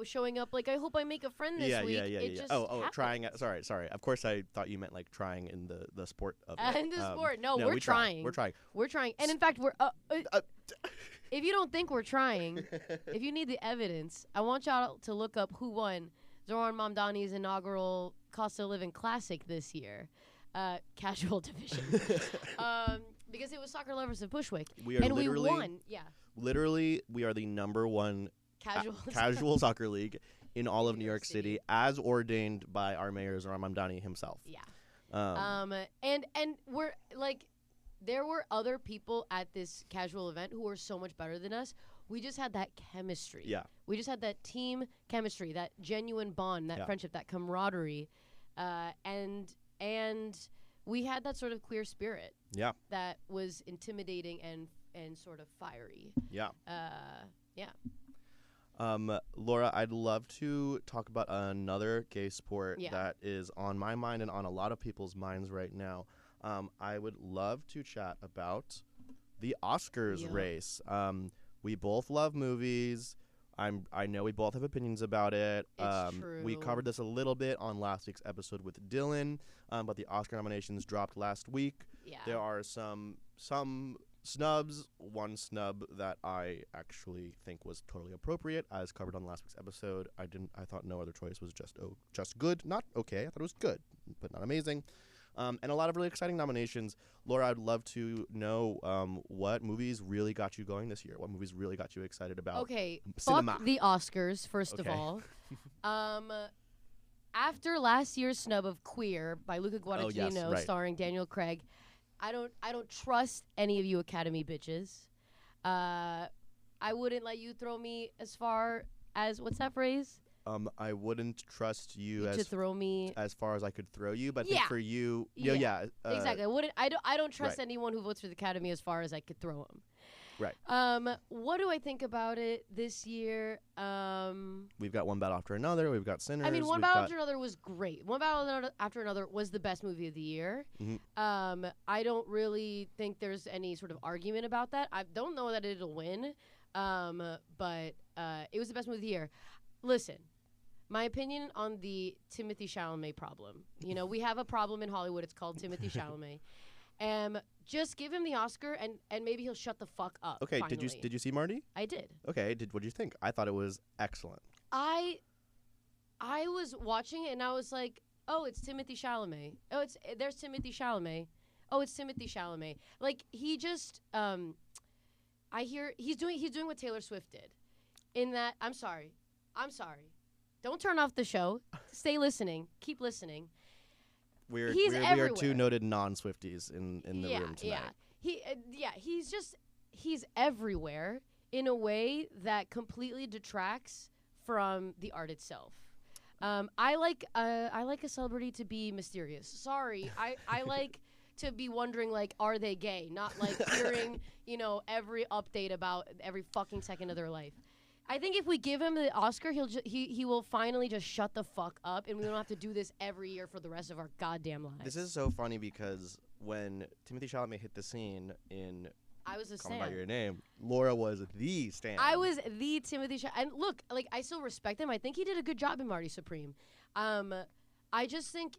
showing up like I hope I make a friend this week. Just trying. Sorry. Of course, I thought you meant like trying in the sport of it. In the sport. No, we're trying. We're trying, and in fact, we're. If you don't think we're trying, if you need the evidence, I want y'all to look up who won Zoran Mamdani's inaugural Cost of Living Classic this year, casual division, because it was Soccer Lovers of Bushwick, we won. Yeah. Literally, we are the number one casual soccer league in all of New York City, as ordained by our mayor Zoran Mamdani himself. Yeah. And we're like. There were other people at this casual event who were so much better than us. We just had that chemistry. Yeah. We just had that team chemistry, that genuine bond, that friendship, that camaraderie, and we had that sort of queer spirit. Yeah. That was intimidating and sort of fiery. Yeah. Yeah. Laura, I'd love to talk about another gay sport that is on my mind and on a lot of people's minds right now. I would love to chat about the Oscars race. We both love movies. I know we both have opinions about it. It's true. We covered this a little bit on last week's episode with Dylan, but the Oscar nominations dropped last week. Yeah. There are some snubs. One snub that I actually think was totally appropriate, as covered on last week's episode. I thought No Other Choice was just good, not okay. I thought it was good, but not amazing. And a lot of really exciting nominations. Laura, I'd love to know what movies really got you going this year. What movies really got you excited about cinema? Fuck the Oscars, first of all. After last year's snub of Queer by Luca Guadagnino, starring Daniel Craig, I don't trust any of you Academy bitches. I wouldn't let you throw me as far as, what's that phrase? I wouldn't trust you to throw me as far as I could throw you, but I think for you, exactly. I don't trust anyone who votes for the Academy as far as I could throw them. Right. What do I think about it this year? We've got One Battle After Another. We've got Sinners. I mean, One Battle After Another was great. One Battle After Another was the best movie of the year. Mm-hmm. I don't really think there's any sort of argument about that. I don't know that it'll win, but it was the best movie of the year. Listen. My opinion on the Timothée Chalamet problem. You know, we have a problem in Hollywood. It's called Timothée Chalamet. Just give him the Oscar, and maybe he'll shut the fuck up. Okay, finally. did you see Marty? I did. Okay, what did you think? I thought it was excellent. I was watching it, and I was like, oh, it's Timothée Chalamet. Oh, there's Timothée Chalamet. Oh, it's Timothée Chalamet. Like, he just, I hear he's doing what Taylor Swift did. In that, I'm sorry. Don't turn off the show. Stay listening. Keep listening. We are two noted non-Swifties in the room tonight. He's everywhere in a way that completely detracts from the art itself. I like a celebrity to be mysterious. Sorry, I like to be wondering, like, are they gay? Not like hearing, every update about every fucking second of their life. I think if we give him the Oscar, he will finally just shut the fuck up, and we don't have to do this every year for the rest of our goddamn lives. This is so funny because when Timothée Chalamet hit the scene in I was a Call Me stan. by Your Name, Laura was the stan. I was the Timothée Chalamet. And look, like, I still respect him. I think he did a good job in Marty Supreme. I just think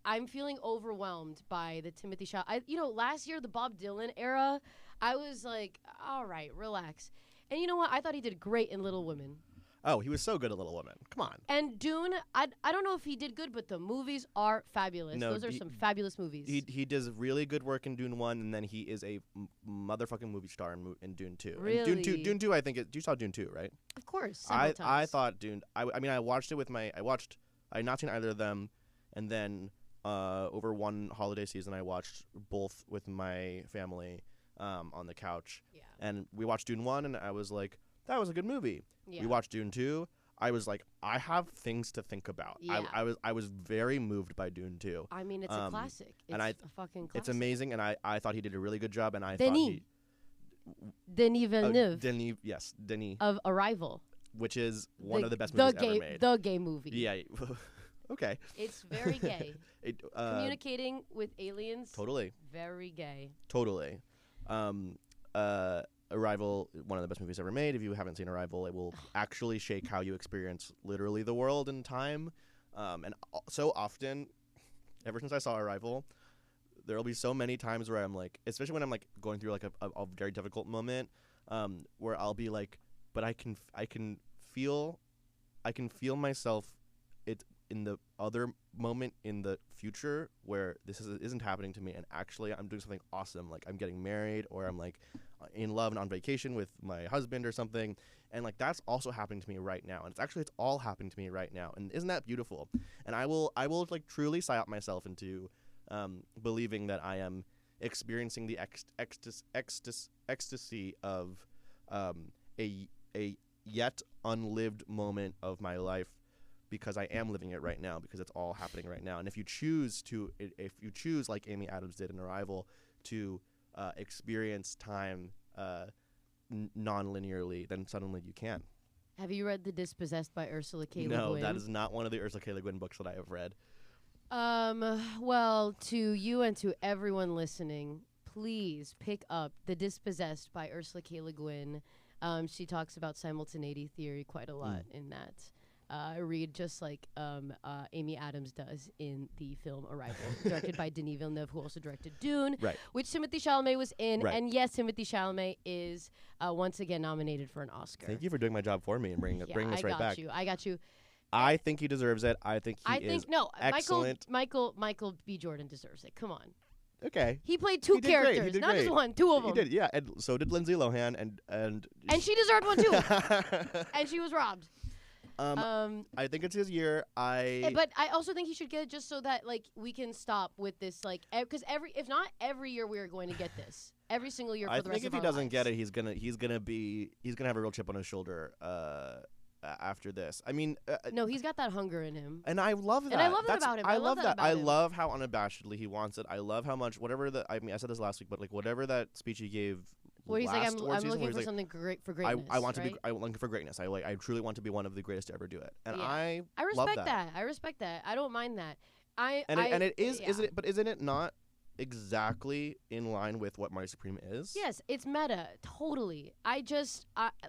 I'm feeling overwhelmed by the Timothée Chalamet. Last year, the Bob Dylan era, I was like, all right, relax. And you know what? I thought he did great in Little Women. Oh, he was so good at Little Women. Come on. And Dune, I don't know if he did good, but the movies are fabulous. No, Those are some fabulous movies. He does really good work in Dune 1, and then he is a motherfucking movie star in Dune 2. Really? And Dune 2, I think you saw Dune 2, right? Of course, several times. I thought Dune. I mean, I watched it with I had not seen either of them, and then over one holiday season, I watched both with my family on the couch. Yeah. And we watched Dune 1, and I was like, that was a good movie. Yeah. We watched Dune 2. I was like, I have things to think about. Yeah. I was very moved by Dune 2. I mean, it's a classic. It's and a fucking classic. It's amazing, and I thought he did a really good job, and I Denis Villeneuve. Denis. Of Arrival. Which is one of the best movies ever made. The gay movie. Yeah. Okay. It's very gay. Communicating with aliens. Totally. Very gay. Totally. Arrival, one of the best movies ever made. If you haven't seen Arrival, it will actually shake how you experience literally the world and time. And so often, ever since I saw Arrival, there will be so many times where I'm like, especially when I'm like going through like a very difficult moment, where I'll be like, but I can feel myself in the other moment in the future where this isn't happening to me, and actually I'm doing something awesome, like I'm getting married, or I'm like in love and on vacation with my husband or something, and like that's also happening to me right now, and it's all happening to me right now, and isn't that beautiful? And I will like truly psyop myself into believing that I am experiencing the ecstasy of a yet unlived moment of my life, because I am living it right now, because it's all happening right now. And if you choose, like Amy Adams did in Arrival, to experience time non-linearly, then suddenly you can. Have you read The Dispossessed by Ursula K. Le No, Guin? that is not one of the Ursula K. Le Guin books that I have read. Well, to you and to everyone listening, please pick up The Dispossessed by Ursula K. Le Guin. She talks about simultaneity theory quite a lot in that. Read just like Amy Adams does in the film Arrival, directed by Denis Villeneuve, who also directed Dune, Right. which Timothée Chalamet was in. Right. And yes, Timothée Chalamet is once again nominated for an Oscar. Thank you for doing my job for me and bringing us right back. I got you. I think he deserves it. I think he is excellent. Michael B. Jordan deserves it. Come on. Okay. He played two characters, He did not great. just one, two of them. He did, yeah, and so did Lindsay Lohan, and she deserved one too, and she was robbed. I think it's his year. But I also think he should get it just so that like we can stop with this, like, because if not every year we are going to get this every single year for the rest of our lives. I think if he doesn't get it, he's gonna have a real chip on his shoulder after this. I mean, no, he's got that hunger in him, and I love that. And I love that about him. I love that. about I him. love how unabashedly he wants it. I love how much I said this last week, but like whatever that speech he gave. Where he's like, I'm season, looking for like, something great for greatness. I'm looking for greatness. I truly want to be one of the greatest to ever do it, and Yeah. I respect love that. I respect that. I don't mind that. Isn't it not exactly in line with what Marty Supreme is? Yes, it's meta, totally.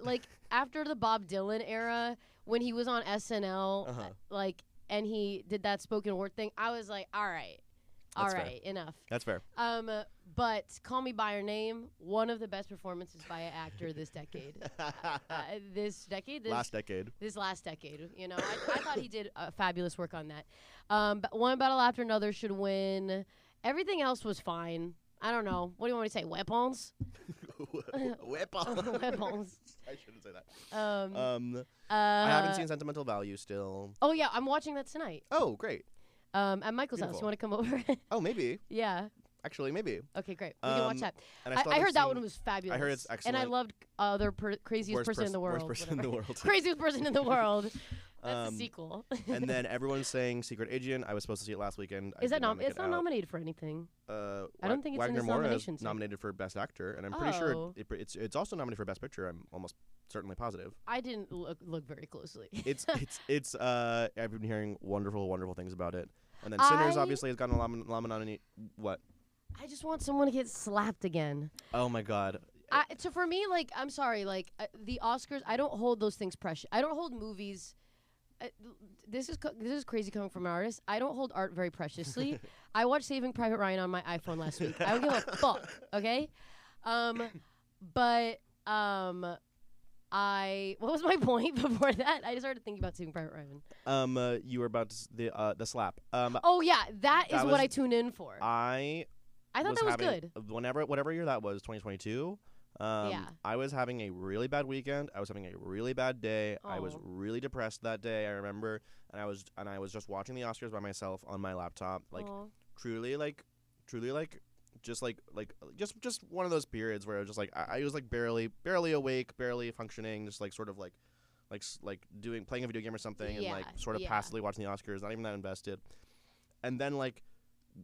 Like after the Bob Dylan era, when he was on SNL, like, and he did that spoken word thing, I was like, all right, enough. That's fair. But Call Me by Your Name, one of the best performances by an actor this decade. Last decade. This last decade. You know, I thought he did fabulous work on that. But One Battle After Another should win. Everything else was fine. I don't know. What do you want me to say? Weapons? Weapons. I shouldn't say that. I haven't seen Sentimental Value still. Oh, yeah. I'm watching that tonight. Oh, great. At Michael's house. You want to come over? Oh, maybe. Yeah. Actually, maybe. Okay, great. We can watch that. And I heard that one was fabulous. I heard it's excellent. And I loved Craziest Person in the World. Worst person in the world. Craziest Person in the World. That's a sequel. And then everyone's saying Secret Agent. I was supposed to see it last weekend. Is that it's not nominated for anything? I don't think it's in Wagner its Moura nomination. is nominated for Best Actor, and I'm pretty sure it's also nominated for Best Picture. I'm almost certainly positive. I didn't look very closely. It's I've been hearing wonderful things about it. And then Sinners obviously has gotten a nomination. What? I just want someone to get slapped again. Oh my God. So for me, like, I'm sorry, like the Oscars, I don't hold those things precious. I don't hold movies. This is crazy coming from an artist. I don't hold art very preciously. I watched Saving Private Ryan on my iPhone last week. I don't give a fuck. Okay. What was my point before that? I just started thinking about Saving Private Ryan. You were about the slap. Oh yeah, that is what I tune in for. I thought that was good. Whatever year that was, 2022. I was having a really bad weekend. I was having a really bad day. Oh. I was really depressed that day. I remember, and I was just watching the Oscars by myself on my laptop, like truly just one of those periods where I was just like I was like barely awake, barely functioning, just like sort of like playing a video game or something, and like sort of passively watching the Oscars, not even that invested. And then like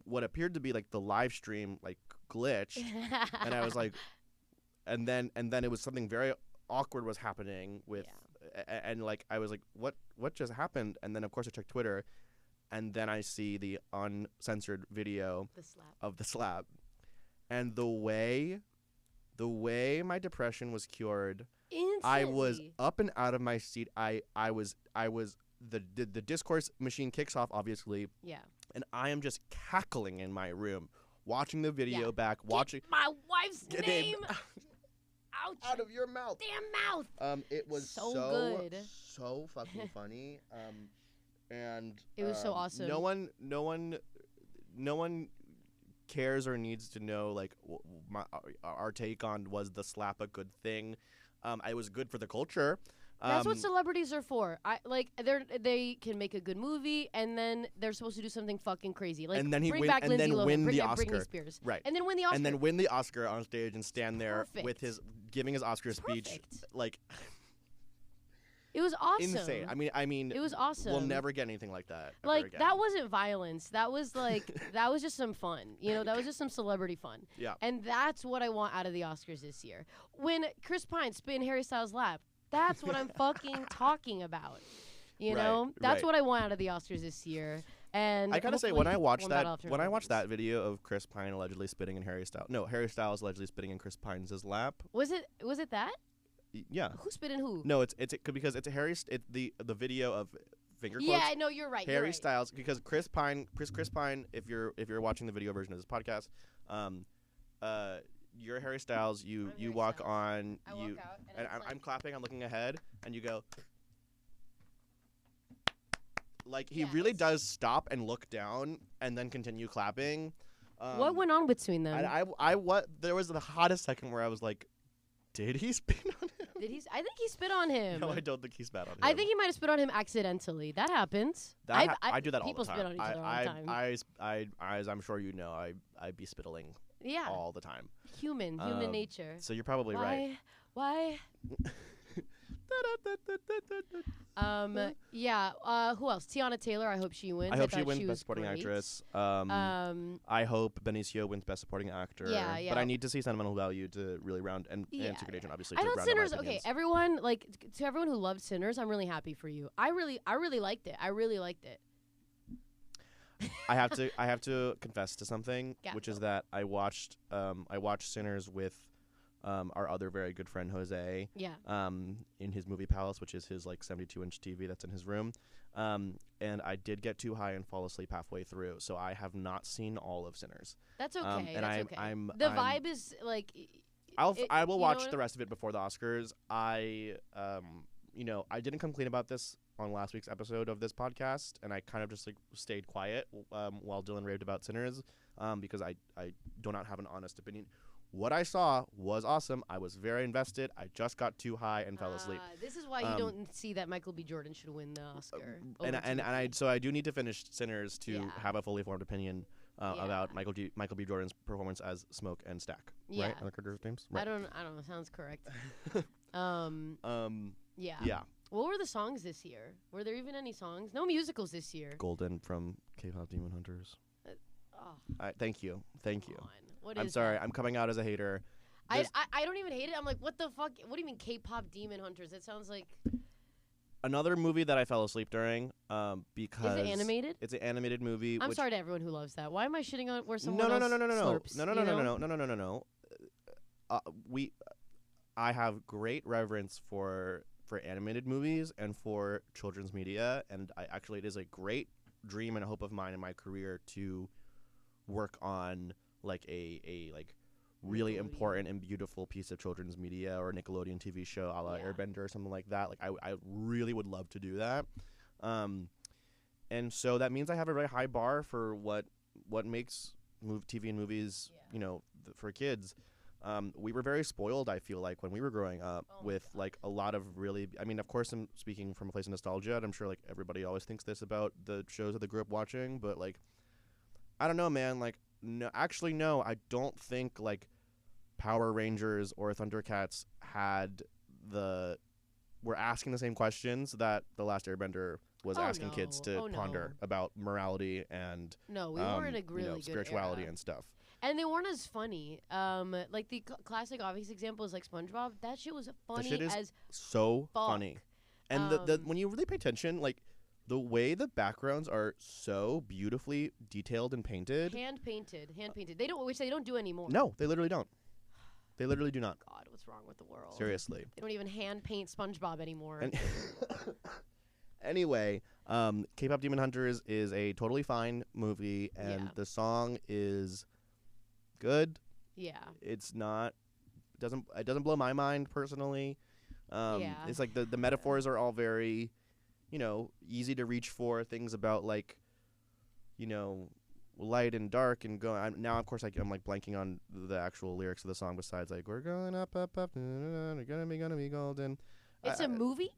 what appeared to be like the live stream like glitched, and I was like. And then it was something very awkward was happening with, and like I was like, what just happened? And then of course I checked Twitter, and then I see the uncensored video of the slap, and the way my depression was cured, instantly. I was up and out of my seat. I was the discourse machine kicks off obviously, and I am just cackling in my room, watching the video back, watching my wife's name. Ouch. Out of your mouth. Damn mouth. It was so good. So fucking funny. And it was so awesome. No one cares or needs to know like our take on was the slap a good thing. It was good for the culture. That's what celebrities are for. They can make a good movie, and then they're supposed to do something fucking crazy, like bring back Lindsay Lohan, bring back Britney Spears, right? And then win the Oscar. And then win the Oscar on stage and stand there with giving his Oscar speech, like. It was awesome. Insane. I mean, it was awesome. We'll never get anything like that. Like that wasn't violence. That was like that was just some fun. You know, that was just some celebrity fun. Yeah. And that's what I want out of the Oscars this year. When Chris Pine spit in Harry Styles' lap. That's what I'm fucking talking about. You know? That's what I want out of the Oscars this year. And I gotta say, when I watched that video of Chris Pine allegedly spitting in Harry Styles allegedly spitting in Chris Pine's lap. Was it that? Yeah. Who spit in who? No, it's because it's the video of finger quotes. Yeah, no, you're right. Harry Styles, because Chris Pine, if you're watching the video version of this podcast, you're Harry Styles. You walk Styles. On. I walk out, and I'm clapping. I'm looking ahead, and you go. Like he really does stop and look down, and then continue clapping. What went on between them? There was the hottest second where I was like, did he spit on him? I think he spit on him. No, I don't think he spat on him. I think he might have spit on him accidentally. That happens. I do that all the time. People spit on each other all the time. As I'm sure you know, I be spittling. Yeah. All the time. Human nature. So you're probably right. Why? Yeah. Who else? Tiana Taylor. I hope she wins. I hope she wins Best Supporting Actress. I hope Benicio wins Best Supporting Actor. Yeah. But I need to see Sentimental Value to really round and Secret Agent obviously. I thought Sinners. Okay, everyone to everyone who loved Sinners, I'm really happy for you. I really liked it. I really liked it. I have to confess to something, which is that I watched Sinners with our other very good friend Jose. Yeah. In his movie palace, which is his like 72-inch TV that's in his room. And I did get too high and fall asleep halfway through, so I have not seen all of Sinners. That's okay. And I'm the vibe is like. I will watch the rest of it before the Oscars. I didn't complain about this on last week's episode of this podcast, and I kind of just like stayed quiet while Dylan raved about Sinners, because I do not have an honest opinion. What I saw was awesome. I was very invested. I just got too high and fell asleep. This is why you don't see that Michael B. Jordan should win the Oscar. So I do need to finish Sinners to have a fully formed opinion about Michael B. Jordan's performance as Smoke and Stack. Yeah. Right? Are the characters' names? Right. I don't know. Sounds correct. Yeah. What were the songs this year? Were there even any songs? No musicals this year. Golden from K-pop Demon Hunters. Oh, Thank you. come on. What I'm is sorry. that? I'm coming out as a hater. I don't even hate it. I'm like, what the fuck? What do you mean K-pop Demon Hunters? That sounds like... Another movie that I fell asleep during because... Is it animated? It's an animated movie. I'm which sorry to everyone who loves that. Why am I shitting on where someone no, else no, no, no, no, no, slurps, no, no, you no, know? no, no, no, no, no, no. I have great reverence for animated movies and for children's media, and it is a great dream and a hope of mine in my career to work on like a really Nickelodeon. important and beautiful piece of children's media or a Nickelodeon TV show a la Yeah. Airbender or something like that. Like I really would love to do that. And so that means I have a very high bar for what makes TV and movies, for kids. We were very spoiled, I feel like, when we were growing up with like a lot of really, I mean, of course I'm speaking from a place of nostalgia, and I'm sure like everybody always thinks this about the shows that they grew up watching, but like, I don't know, man, like, no, actually, no, I don't think like Power Rangers or Thundercats were asking the same questions that The Last Airbender was asking kids to ponder about morality and No, we were in a really good spirituality era. and stuff. And they weren't as funny. Like the classic obvious example is like SpongeBob. That shit was funny shit is as so fuck. funny. And the when you really pay attention, like the way the backgrounds are so beautifully detailed and painted. Hand painted. They don't do anymore. No, they literally don't. They literally do not. God, what's wrong with the world? Seriously. They don't even hand paint SpongeBob anymore. And anyway, K-pop Demon Hunters is a totally fine movie, and the song is good. Yeah. It's not. It doesn't blow my mind personally. It's like the metaphors are all very, easy to reach for. Things about like, light and dark and going. Now, of course, I'm like blanking on the actual lyrics of the song. Besides, like we're going up, up, up, we're gonna be golden. It's a movie.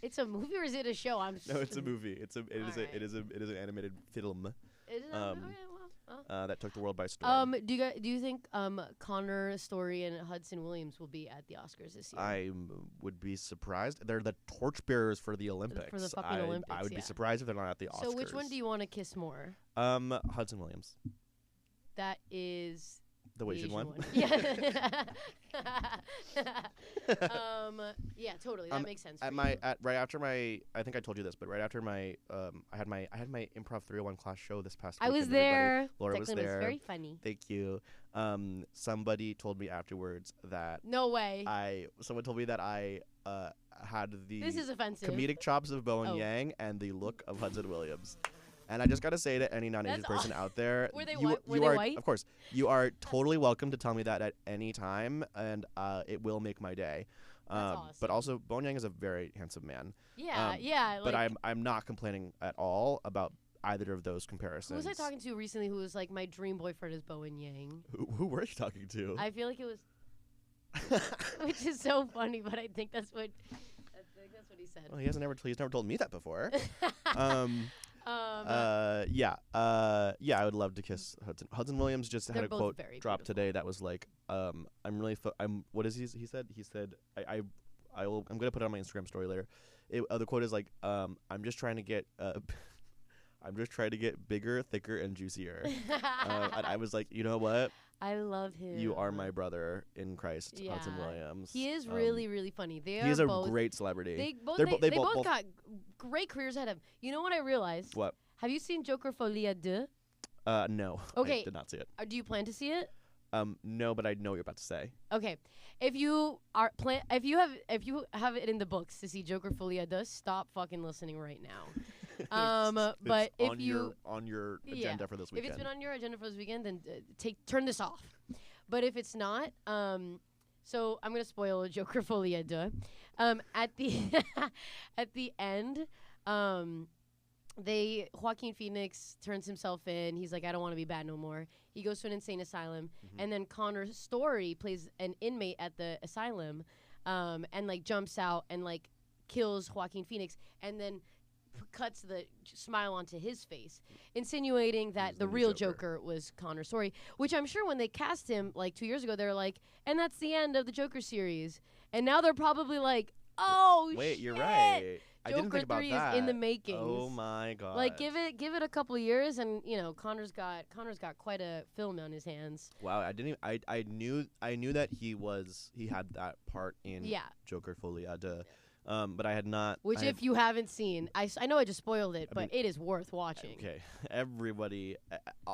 It's a movie, or is it a show? No, it's a movie. It is an animated film. Is it? That took the world by storm. Do you think Connor Story and Hudson Williams will be at the Oscars this year? I would be surprised. They're the torchbearers for the Olympics. For the fucking Olympics, I would be surprised if they're not at the Oscars. So which one do you want to kiss more? Hudson Williams. That is the Asian one. Yeah. Yeah, totally. That makes sense. Right after my, I think I told you this, but right after my, I had my improv 301 class show this past weekend. I was there. Laura Declan was there. Was very funny. Thank you. Somebody told me afterwards that no way. Someone told me that I had the this is offensive. Comedic chops of Bowen Yang and the look of Hudson Williams. And I just got to say to any non-Asian person out there, were they white? Of course, you are totally welcome to tell me that at any time, and it will make my day. That's awesome. But also, Bowen Yang is a very handsome man. Yeah, yeah. But I'm not complaining at all about either of those comparisons. Who was I talking to recently who was like, my dream boyfriend is Bowen Yang? Who were you talking to? I feel like it was, which is so funny, but I think that's what he said. Well, he's never told me that before. I would love to kiss Hudson. Hudson Williams just had a quote drop today that was like, I'm what is he said? He said, I'm gonna put it on my Instagram story later. The quote is like, I'm just trying to get bigger, thicker, and juicier. And I was like, you know what? I love him. You are my brother in Christ, Hudson Williams. He is really, really funny. He is a great celebrity. They both got great careers ahead of him. You know what I realized? What? Have you seen Joker Folia 2? No. Okay. I did not see it. Do you plan to see it? No, but I know what you're about to say. Okay. If you have it in the books to see Joker Folia 2, stop fucking listening right now. But if on your agenda for this weekend. If it's been on your agenda for this weekend, then turn this off. But if it's not, so I'm gonna spoil Joker Folia 2. At the end, Joaquin Phoenix turns himself in. He's like, I don't want to be bad no more. He goes to an insane asylum, and then Connor Story plays an inmate at the asylum, and like jumps out and like kills Joaquin Phoenix, and then cuts the smile onto his face, insinuating that the real Joker was Connor Story, which I'm sure when they cast him like 2 years ago, they're like, and that's the end of the Joker series. And now they're probably like, Oh, Wait, you're shit. right. I didn't Joker think about 3 that. is in the makings. Oh my god. Like give it a couple years, and Connor's got quite a film on his hands. Wow, I didn't. Even, I knew that he had that part in Yeah. Joker Folia, but I had not. Which, if you haven't seen, I know I just spoiled it, but it is worth watching. Okay, everybody.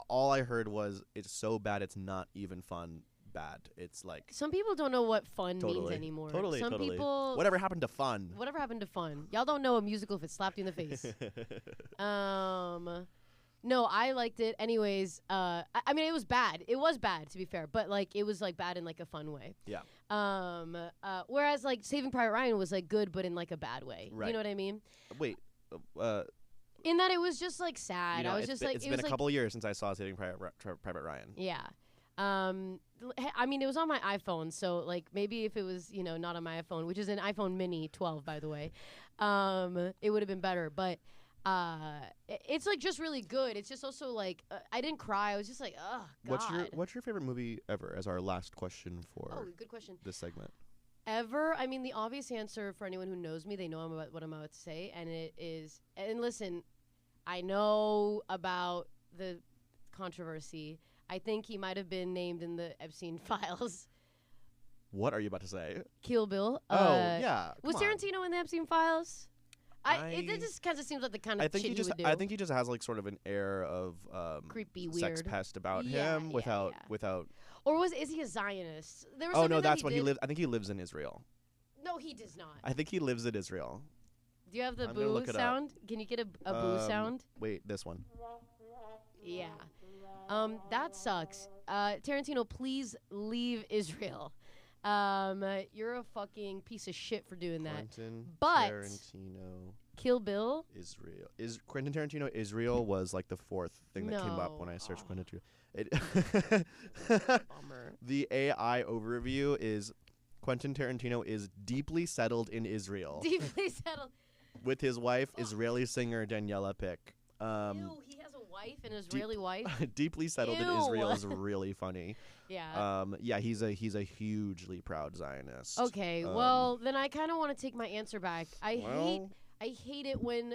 All I heard was it's so bad it's not even fun. Bad. It's like some people don't know what fun means anymore. Totally. Some people. Whatever happened to fun? Whatever happened to fun? Y'all don't know a musical if it slapped you in the face. No, I liked it. Anyways, I mean, it was bad. It was bad, to be fair, but like it was like bad in like a fun way. Yeah. Whereas like Saving Private Ryan was like good, but in like a bad way. Right. You know what I mean? Wait. In that it was just like sad. I was just like, it's been a couple years since I saw Saving Private Ryan. Yeah. I mean, it was on my iPhone, so like maybe if it was not on my iPhone, which is an iPhone Mini 12, by the way, it would have been better. But it's like just really good. It's just also like I didn't cry. I was just like, oh god. What's your favorite movie ever? As our last question for good question. This segment. Ever? I mean, the obvious answer for anyone who knows me, they know what I'm about to say, and it is. And listen, I know about the controversy. I think he might have been named in the Epstein files. What are you about to say? Kill Bill. Yeah. Was Tarantino in the Epstein files? It just kind of seems like the kind of shit he would do. I think he just has like sort of an air of creepy, weird, sex pest about him without. Or is he a Zionist? There was no, that's what he lives. I think he lives in Israel. No, he does not. I think he lives in Israel. Do you have the boo sound? Can you get a boo sound? Wait, this one. Yeah. That sucks. Tarantino, please leave Israel. You're a fucking piece of shit for doing that. Tarantino. Kill Bill. Israel. Quentin Tarantino. Israel was like the fourth thing that came up when I searched Quentin Tarantino. Bummer. The AI overview is Quentin Tarantino is deeply settled in Israel. Deeply settled. With his wife, Israeli singer Daniela Pick. Ew, he has a wife, an Israeli wife. Deeply settled in Israel is really funny. Yeah. Yeah, he's a hugely proud Zionist. Okay, well then I kind of want to take my answer back. I hate it when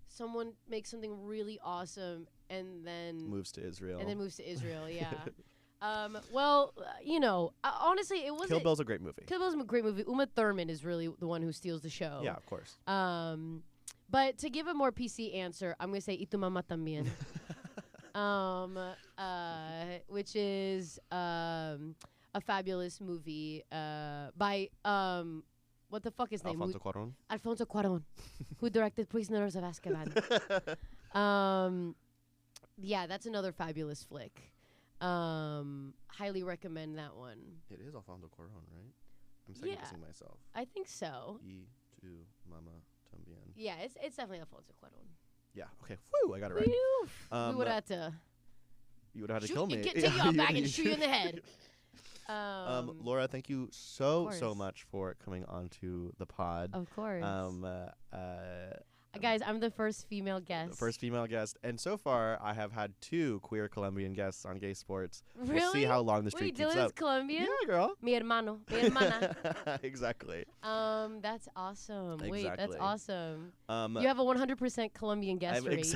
someone makes something really awesome and then moves to Israel. Yeah. Honestly, it wasn't. Kill Bill's a great movie. Kill Bill's a great movie. Uma Thurman is really the one who steals the show. Yeah, of course. But to give a more PC answer, I'm gonna say Y tu mamá también. Which is a fabulous movie by what the fuck is his name? Alfonso Cuarón, who directed Prisoners of Azkaban. Yeah, that's another fabulous flick. Highly recommend that one. It is Alfonso Cuarón, right? I'm second guessing myself. I think so. Y tu mamá también. Yeah, it's definitely Alfonso Cuarón. Yeah. Okay. Whew, I got it right. We would have to. You would have had to kill me. Take you out back and shoot you in the head. Laura, thank you so much for coming onto the pod. Of course. Guys, I'm the first female guest. The first female guest. And so far, I have had 2 queer Colombian guests on Gay Sports. Really? We'll see how long the streak keeps up. Dylan's Colombian? Yeah, girl. Mi hermano. Mi hermana. Exactly. That's awesome. Exactly. Wait, that's awesome. You have a 100% Colombian guest rate.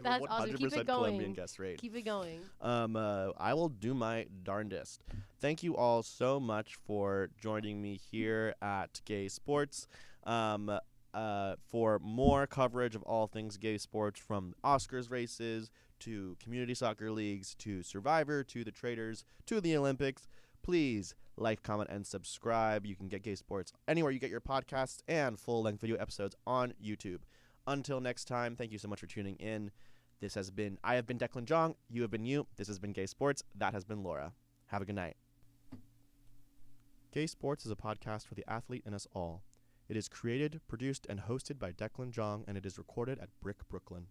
That's awesome. Keep it going. Colombian guest rate. Keep it going. I will do my darndest. Thank you all so much for joining me here at Gay Sports. For more coverage of all things gay sports, from Oscars races to community soccer leagues to Survivor to the Traitors to the Olympics, please like, comment, and subscribe. You can get Gay Sports anywhere you get your podcasts and full-length video episodes on YouTube. Until next time, thank you so much for tuning in. I have been Declan Jong. You have been you. This has been Gay Sports. That has been Laura. Have a good night. Gay Sports is a podcast for the athlete and us all. It is created, produced, and hosted by Declan Jong, and it is recorded at Brick, Brooklyn.